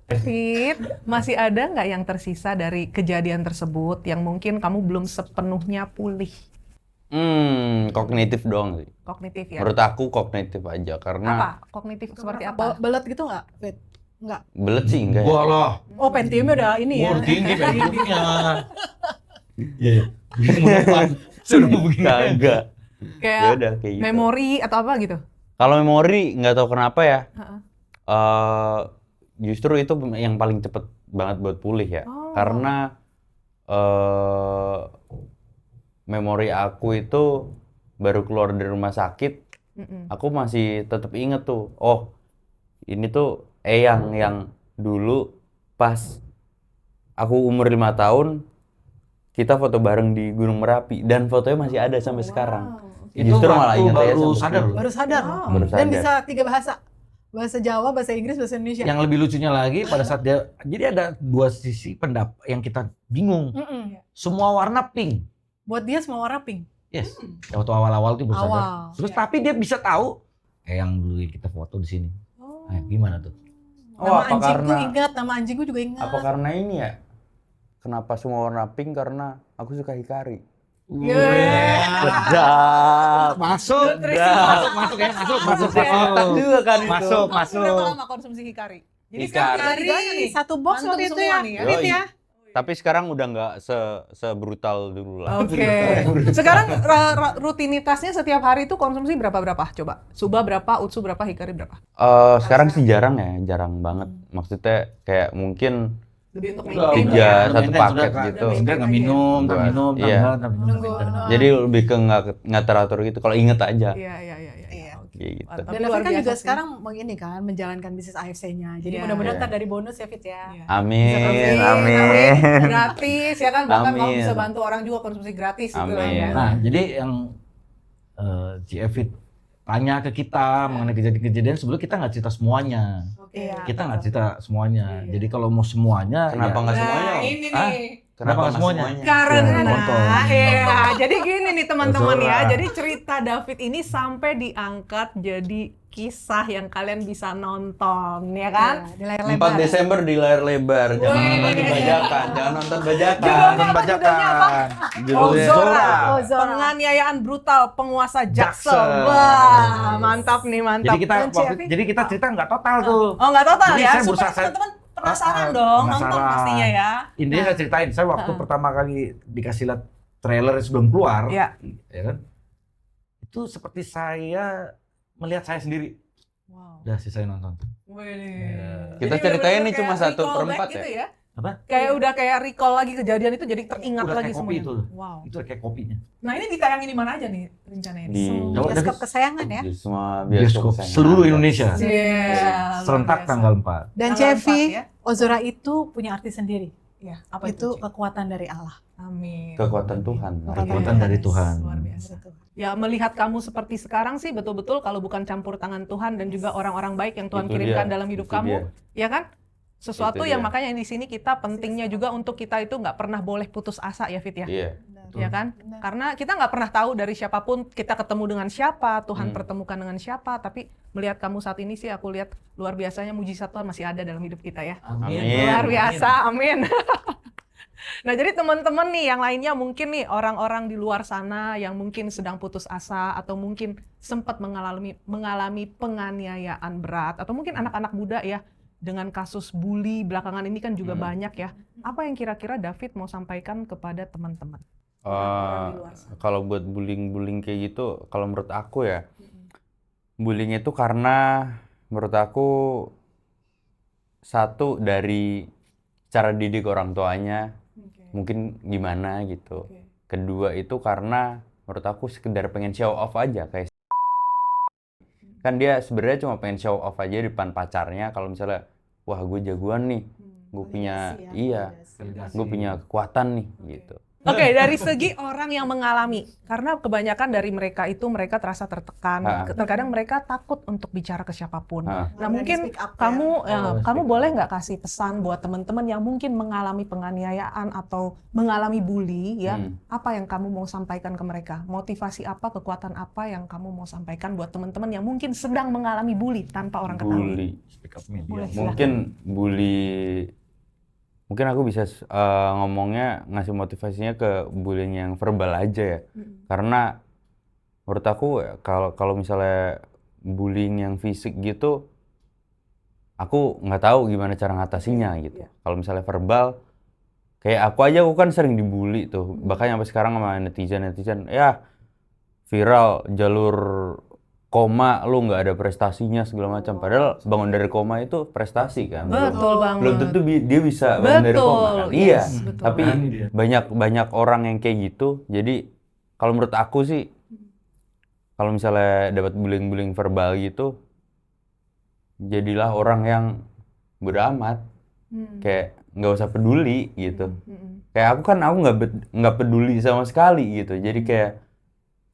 David, masih ada nggak yang tersisa dari kejadian tersebut yang mungkin kamu belum sepenuhnya pulih? Kognitif doang sih. Kognitif ya? Menurut aku kognitif aja, karena Apa? Kognitif seperti apa? Belet gitu nggak, Fit? Nggak. belet sih enggak ya. Gua lah, Oh, Pentiumnya udah ini ya. umur tinggi Pentiumnya. Iya. Sudah begini. Kagak. Ya Kayak udah kayak gitu. memori atau apa gitu? Kalau memori nggak tahu kenapa ya. Heeh. Justru itu yang paling cepet banget buat pulih ya. Oh. Karena memori aku itu baru keluar dari rumah sakit, Mm-mm. aku masih tetap inget tuh. Oh, ini tuh yang dulu pas aku umur 5 tahun kita foto bareng di Gunung Merapi dan fotonya masih ada sampai sekarang. Itu Justru malah waktu ingat ya baru sampai sadar sekarang. loh. Baru sadar. Oh. Baru Dan sadar. bisa 3 bahasa. Bahasa Jawa, bahasa Inggris, bahasa Indonesia. Yang lebih lucunya lagi pada saat dia, jadi ada 2 sisi pendapat yang kita bingung. Mm-mm. Semua warna pink. Buat dia semua warna pink. Yes. Waktu awal-awal tuh baru sadar. Awal. Terus tapi dia bisa tahu yang dulu kita foto di sini. Nah, gimana tuh? Oh, Nama apa anjingku karena ingat, nama anjingku juga ingat. apa karena ini ya? Kenapa semua warna pink? Karena aku suka Hikari. Sedap. Masuk, masuk ya, masuk. Otak juga kan itu. Masuk. Berapa lama konsumsi hikari? Jadi Hikari. sekarang tiganya nih. Satu box Mantap waktu itu semua ya. nih ya. Fit Yoi. ya. Tapi sekarang udah nggak sebrutal dulu lah. Oke. Sekarang rutinitasnya setiap hari itu konsumsi berapa? Coba. Suba berapa, Utsu berapa, Hikari berapa? Sekarang sih jarang ya, jarang banget. Maksudnya kayak mungkin Lebih untuk Udah, maintain. Tiga, udah, satu maintain, paket sudah, gitu. Sudah nggak minum, nggak Buat- minum, iya. Nunggu. jadi lebih ke nggak teratur gitu. Kalau inget aja. Iya. Iya. Oke. Kayak gitu. Tapi Dan luar David kan biasa juga sih. sekarang ini kan menjalankan bisnis AFC-nya. Jadi Iya. mudah-mudahan Iya. ntar dari bonus ya Fit ya. Iya. Amin, amin. Gratis ya kan, bahkan kamu Amin. bisa bantu orang juga konsumsi gratis gitu lah ya. Amin. Nah, jadi yang si Evit tanya ke kita mengenai kejadian-kejadian sebelum kita nggak cerita semuanya. Iya. Kita nggak cerita semuanya. Jadi kalau mau semuanya, Kenapa ya, nggak Nah, semuanya? ini Hah? nih. Kenapa nggak semuanya? Karena, Nonton. ya, jadi gini nih teman-teman ya. Ozora. Jadi cerita David ini sampai diangkat jadi kisah yang kalian bisa nonton, ya kan? Iya, di layar 4 lebar. Desember di layar lebar. Jangan Wih. nonton di bajakan, jangan nonton bajakan. Judulnya apa? Judulnya apa? Judulnya Ozora. Ozora. Penganiayaan brutal penguasa Jaksel. Jaksel. Wah, mantap nih, mantap. Jadi kita cerita nggak total tuh. Oh, nggak total Jadi ya? saya Supaya berusaha- teman-teman penasaran dong, nonton penasaran. pastinya ya. Intinya saya ceritain, saya waktu pertama kali dikasih lihat trailer sebelum keluar, Iya. ya kan? Itu seperti saya melihat saya sendiri. Wow. Udah selesai nonton. Wih. Kita Jadi ceritain bener-bener ini cuma kayak 1/4 recall back ya? Apa? Kayak udah kayak recall lagi kejadian itu jadi teringat Udah lagi kayak kopi semuanya. itu. Wow. Itu kayak kopinya. Nah ini ditayangin di mana aja nih rencananya? Di Bioskop kesayangan ya. di semua Bioskop kesayangan. seluruh Indonesia. Iya. Serentak tanggal 4. Dan Tanggal 4 Cevi, ya. Ozora itu punya arti sendiri. Ya, apa Itu itu? Ci? kekuatan dari Allah. Amin. Kekuatan Tuhan. Kekuatan dari Tuhan. Luar biasa. Ya melihat kamu seperti sekarang sih betul-betul kalau bukan campur tangan Tuhan dan juga orang-orang baik yang Tuhan Itu kirimkan dia, dalam hidup itu kamu, ya kan? Sesuatu Itu yang dia. makanya di sini kita pentingnya juga untuk kita itu nggak pernah boleh putus asa ya Fit ya. Iya. Ya kan? Benar. Karena kita nggak pernah tahu dari siapapun kita ketemu dengan siapa, Tuhan Hmm. pertemukan dengan siapa, tapi melihat kamu saat ini sih aku lihat luar biasanya mujizat Tuhan masih ada dalam hidup kita ya. Amin. Luar biasa, amin. Nah jadi teman-teman nih yang lainnya mungkin nih orang-orang di luar sana yang mungkin sedang putus asa atau mungkin sempat mengalami penganiayaan berat atau mungkin anak-anak muda ya dengan kasus bully belakangan ini kan juga banyak ya. Apa yang kira-kira David mau sampaikan kepada teman-teman? Kalau buat bullying kayak gitu, kalau menurut aku ya, bullying itu karena menurut aku satu dari cara didik orang tuanya mungkin gimana gitu. Kedua itu karena menurut aku sekedar pengen show off aja, kayak kan dia sebenarnya cuma pengen show off aja di depan pacarnya kalau misalnya wah gue jagoan nih, gue punya gue punya kekuatan nih gitu. Oke, dari segi orang yang mengalami, karena kebanyakan dari mereka itu mereka terasa tertekan, terkadang mereka takut untuk bicara ke siapapun. Nah, mungkin kamu boleh nggak kasih pesan buat teman-teman yang mungkin mengalami penganiayaan atau mengalami bully, ya? Apa yang kamu mau sampaikan ke mereka? Motivasi apa, kekuatan apa yang kamu mau sampaikan buat teman-teman yang mungkin sedang mengalami bully tanpa orang ketahui? Mungkin bully. Mungkin aku bisa ngomongnya, ngasih motivasinya ke bullying yang verbal aja ya. Karena menurut aku kalau misalnya bullying yang fisik gitu, aku nggak tahu gimana cara ngatasinya gitu. Kalau misalnya verbal, kayak aku kan sering dibully tuh. Bahkan sampai sekarang sama netizen, ya viral jalur koma, lu nggak ada prestasinya segala macam. Padahal bangun dari koma itu prestasi kan. Betul banget. Belum tentu dia bisa bangun dari koma kan. Iya. Betul. Tapi banyak orang yang kayak gitu. Jadi kalau menurut aku sih, kalau misalnya dapat bullying verbal gitu, jadilah orang yang bodo amat. Kayak nggak usah peduli gitu. Kayak aku nggak peduli sama sekali gitu. Jadi kayak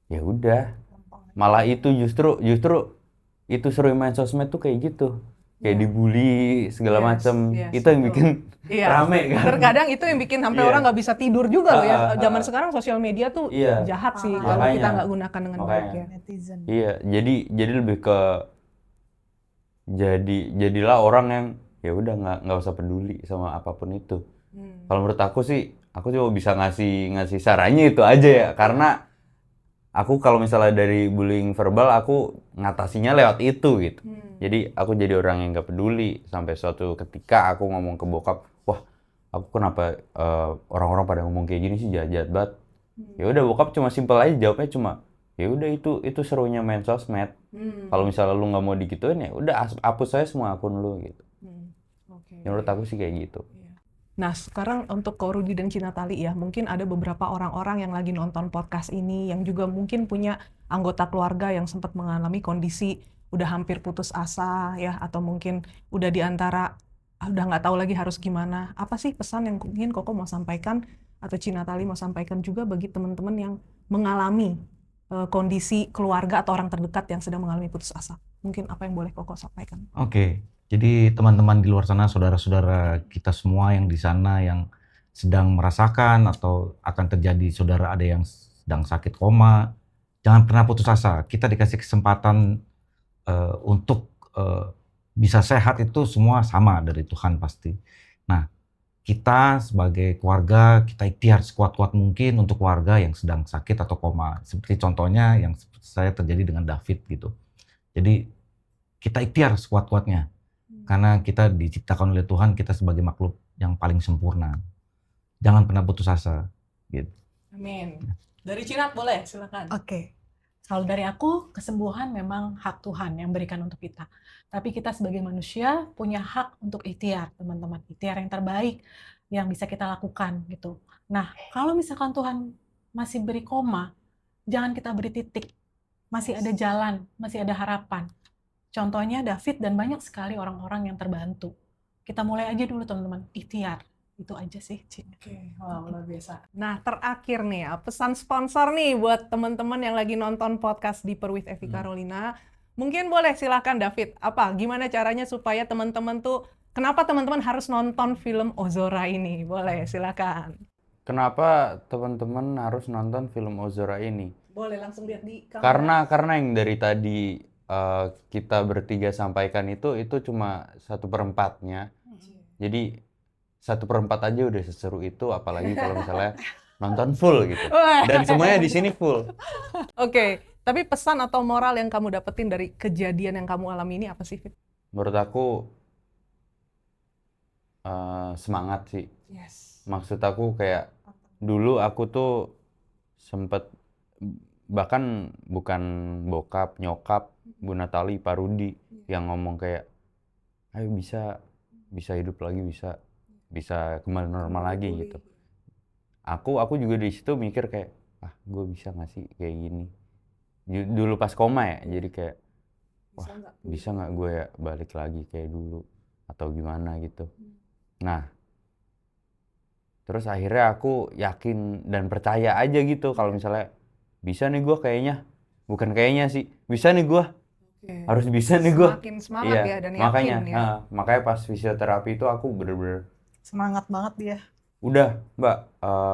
ya udah. Malah itu justru itu seru main sosmed tuh kayak gitu. Kayak dibully segala macam. Itu yang bikin rame kan. Terkadang itu yang bikin sampai orang nggak bisa tidur juga loh ya. Zaman sekarang sosial media tuh jahat sih kalau kita nggak gunakan dengan baik ya. Netizen. Iya, jadi lebih ke jadilah orang yang ya udah nggak usah peduli sama apapun itu. Kalau menurut aku sih, aku cuma bisa ngasih sarannya itu aja ya, karena aku kalau misalnya dari bullying verbal, aku ngatasinya lewat itu gitu. Jadi aku jadi orang yang gak peduli sampai suatu ketika aku ngomong ke bokap, wah aku kenapa orang-orang pada ngomong kayak gini sih, jahat banget. Ya udah bokap cuma simpel aja jawabnya, cuma ya udah itu serunya main sosmed. Kalau misalnya lu nggak mau digituin ya udah hapus saya semua akun lu gitu. Ya menurut aku sih kayak gitu. Nah, sekarang untuk Ko Rudy dan Cina Tali ya, mungkin ada beberapa orang-orang yang lagi nonton podcast ini yang juga mungkin punya anggota keluarga yang sempat mengalami kondisi udah hampir putus asa ya, atau mungkin udah di antara udah nggak tahu lagi harus gimana. Apa sih pesan yang mungkin Koko mau sampaikan atau Cina Tali mau sampaikan juga bagi teman-teman yang mengalami kondisi keluarga atau orang terdekat yang sedang mengalami putus asa? Mungkin apa yang boleh Koko sampaikan? Oke. Jadi teman-teman di luar sana, saudara-saudara kita semua yang di sana yang sedang merasakan atau akan terjadi, saudara ada yang sedang sakit koma, jangan pernah putus asa. Kita dikasih kesempatan untuk bisa sehat itu semua sama dari Tuhan pasti. Nah, kita sebagai keluarga, kita ikhtiar sekuat-kuat mungkin untuk keluarga yang sedang sakit atau koma. Seperti contohnya yang saya terjadi dengan David gitu. Jadi kita ikhtiar sekuat-kuatnya. Karena kita diciptakan oleh Tuhan, kita sebagai makhluk yang paling sempurna. Jangan pernah putus asa. Gitu. Amin. Dari Cinat boleh, silakan. Oke. Kalau dari aku, kesembuhan memang hak Tuhan yang berikan untuk kita. Tapi kita sebagai manusia punya hak untuk ikhtiar, teman-teman. Ikhtiar yang terbaik yang bisa kita lakukan gitu. Nah, kalau misalkan Tuhan masih beri koma, jangan kita beri titik. Masih ada jalan, masih ada harapan. Contohnya David dan banyak sekali orang-orang yang terbantu. Kita mulai aja dulu teman-teman, ikhtiar. Itu aja sih, Ci. Oke, wow, luar biasa. Nah, terakhir nih ya, pesan sponsor nih buat teman-teman yang lagi nonton podcast Deeper with Evi Carolina. Mungkin boleh silakan David, gimana caranya supaya teman-teman tuh, kenapa teman-teman harus nonton film Ozora ini? Boleh, silakan. Kenapa teman-teman harus nonton film Ozora ini? Boleh langsung lihat di kamera. Karena yang dari tadi kita bertiga sampaikan itu cuma 1/4-nya. Jadi 1/4 aja udah seseru itu, apalagi kalau misalnya nonton full gitu. Dan semuanya di sini full. Oke, tapi pesan atau moral yang kamu dapetin dari kejadian yang kamu alami ini apa sih, Fit? Menurut aku semangat sih. Yes. Maksud aku kayak dulu aku tuh sempet, bahkan bukan bokap, nyokap, Bu Natali, Pak Rudi yang ngomong kayak, ayo bisa hidup lagi, bisa kembali normal lagi gitu. Aku juga di situ mikir kayak, gue bisa nggak sih kayak gini. Dulu pas koma ya, jadi kayak, wah bisa nggak gue ya balik lagi kayak dulu atau gimana gitu. Nah, terus akhirnya aku yakin dan percaya aja gitu kalau misalnya bisa nih gue kayaknya, bukan kayaknya sih, bisa nih gue, harus bisa nih gue. Semakin semangat ya dan yakin makanya, ya. makanya pas fisioterapi itu aku bener-bener Semangat banget dia. udah, Mbak,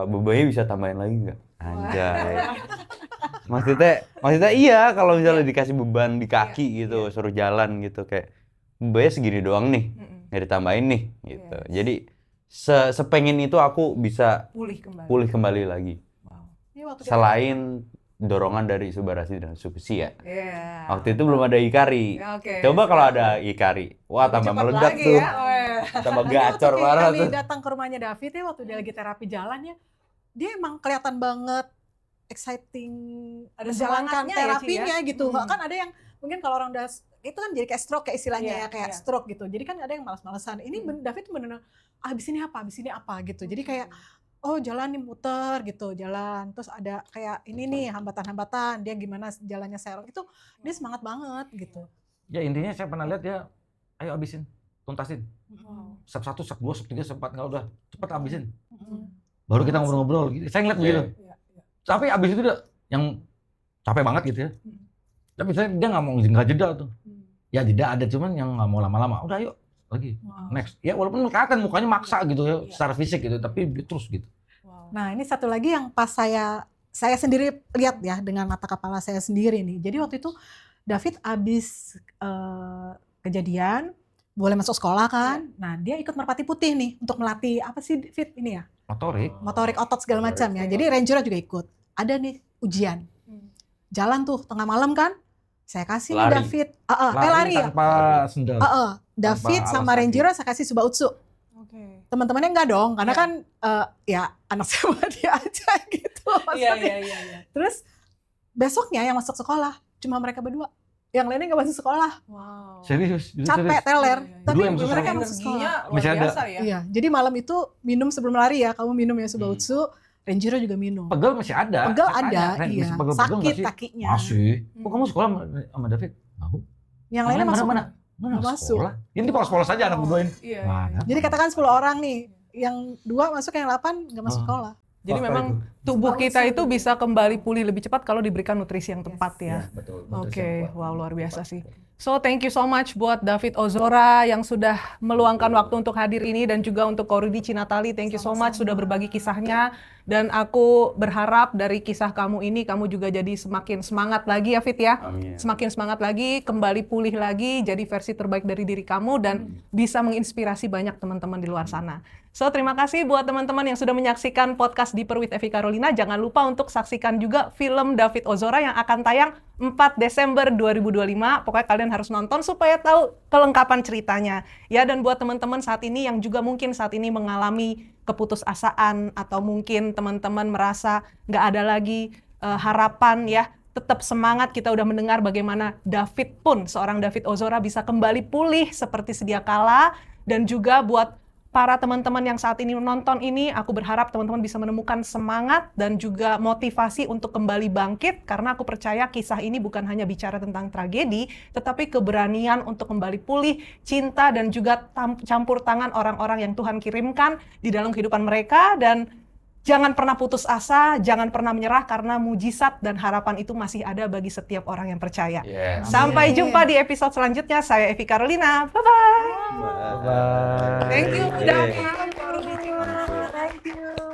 bebannya bisa tambahin lagi nggak? Anjay. Maksudnya iya, kalau misalnya dikasih beban di kaki gitu, suruh jalan gitu, kayak bebannya segini doang nih, nggak ditambahin nih gitu. Jadi sepengen itu aku bisa pulih kembali lagi. Selain dorongan dari Subarasi dan Supsi ya. Waktu itu belum ada Ikari. Coba kalau ada Ikari, wah tambah meledak tuh. Tambah gacor parah tuh. Kami datang ke rumahnya David ya waktu dia lagi terapi jalan ya, dia emang kelihatan banget exciting, Ada menjalankan semangatnya ya, terapinya Ci, ya? gitu. Kan ada yang mungkin kalau orang udah itu kan jadi kayak stroke kayak istilahnya ya, kayak stroke gitu. Jadi kan ada yang malas-malesan. Ini David bener-bener habis ini apa gitu. Jadi kayak jalan nih muter gitu, jalan. Terus ada kayak ini nih hambatan-hambatan, dia gimana jalannya serong. Itu dia semangat banget gitu. Ya intinya saya pernah lihat dia, ayo abisin, tuntasin. Step 1, step 2, step 3, step 4, nggak udah, cepet abisin. Baru kita ngobrol-ngobrol gitu. Saya ngeliat begitu. Tapi abis itu dia yang capek banget gitu ya. Tapi dia nggak jeda tuh. Ya jeda ada, cuman yang nggak mau lama-lama. Udah yuk lagi, next. Ya walaupun kelihatan mukanya maksa gitu ya, secara fisik gitu, tapi dia terus gitu. Nah ini satu lagi yang pas saya sendiri lihat ya dengan mata kepala saya sendiri nih. Jadi waktu itu David abis kejadian boleh masuk sekolah kan. Nah dia ikut Merpati Putih nih untuk melatih apa sih Fit ini ya? Motorik otot segala macam ya. Jadi ranger juga ikut. Ada nih ujian. Jalan tuh tengah malam kan. Saya kasih nih David. Lari ya. Tanpa sendal. David sama ranger saya kasih Suba Utsu. Teman-temannya enggak dong, karena kan ya anak sama dia aja gitu. Iya. Terus besoknya yang masuk sekolah cuma mereka berdua. Yang lainnya nggak masuk sekolah. Serius? Capek, teler. Tapi yang mereka sekolah. masuk sekolah. Luar biasa ya. Iya, jadi malam itu minum sebelum lari ya. Kamu minum ya Suba Utsu, Renjiro juga minum. Pegel masih ada. Pegel ada, iya. Pegel Sakit kakinya. Masih. Kok kamu sekolah sama David? Tahu. Yang lainnya masuk. Mana masuk? Ini polos-polos aja anak berdua ini. Iya. Jadi katakan 10 orang nih, yang 2 masuk, yang 8 nggak masuk sekolah. Jadi memang tubuh kita itu bisa kembali pulih lebih cepat kalau diberikan nutrisi yang tepat ya. Betul. Oke, wow luar biasa sih. So thank you so much buat David Ozora yang sudah meluangkan waktu untuk hadir ini dan juga untuk Ko Rudi Cinatali. Thank you so much sudah berbagi kisahnya dan aku berharap dari kisah kamu ini kamu juga jadi semakin semangat lagi ya Fit ya. Amin. Semakin semangat lagi, kembali pulih lagi, jadi versi terbaik dari diri kamu dan bisa menginspirasi banyak teman-teman di luar sana. So terima kasih buat teman-teman yang sudah menyaksikan podcast Deeper with Evi Carolina. Jangan lupa untuk saksikan juga film David Ozora yang akan tayang 4 Desember 2025. Pokoknya kalian harus nonton supaya tahu kelengkapan ceritanya. Ya, dan buat teman-teman saat ini yang juga mungkin saat ini mengalami keputusasaan atau mungkin teman-teman merasa nggak ada lagi harapan ya, tetap semangat. Kita udah mendengar bagaimana David pun, seorang David Ozora bisa kembali pulih seperti sedia kala. Dan juga buat para teman-teman yang saat ini menonton ini, aku berharap teman-teman bisa menemukan semangat dan juga motivasi untuk kembali bangkit, karena aku percaya kisah ini bukan hanya bicara tentang tragedi, tetapi keberanian untuk kembali pulih, cinta dan juga campur tangan orang-orang yang Tuhan kirimkan di dalam kehidupan mereka. Dan jangan pernah putus asa, jangan pernah menyerah, karena mujizat dan harapan itu masih ada bagi setiap orang yang percaya. Yes. Sampai jumpa di episode selanjutnya. Saya Evi Carolina. Bye-bye. Bye. Thank you. Yeah. Udah. Thank you.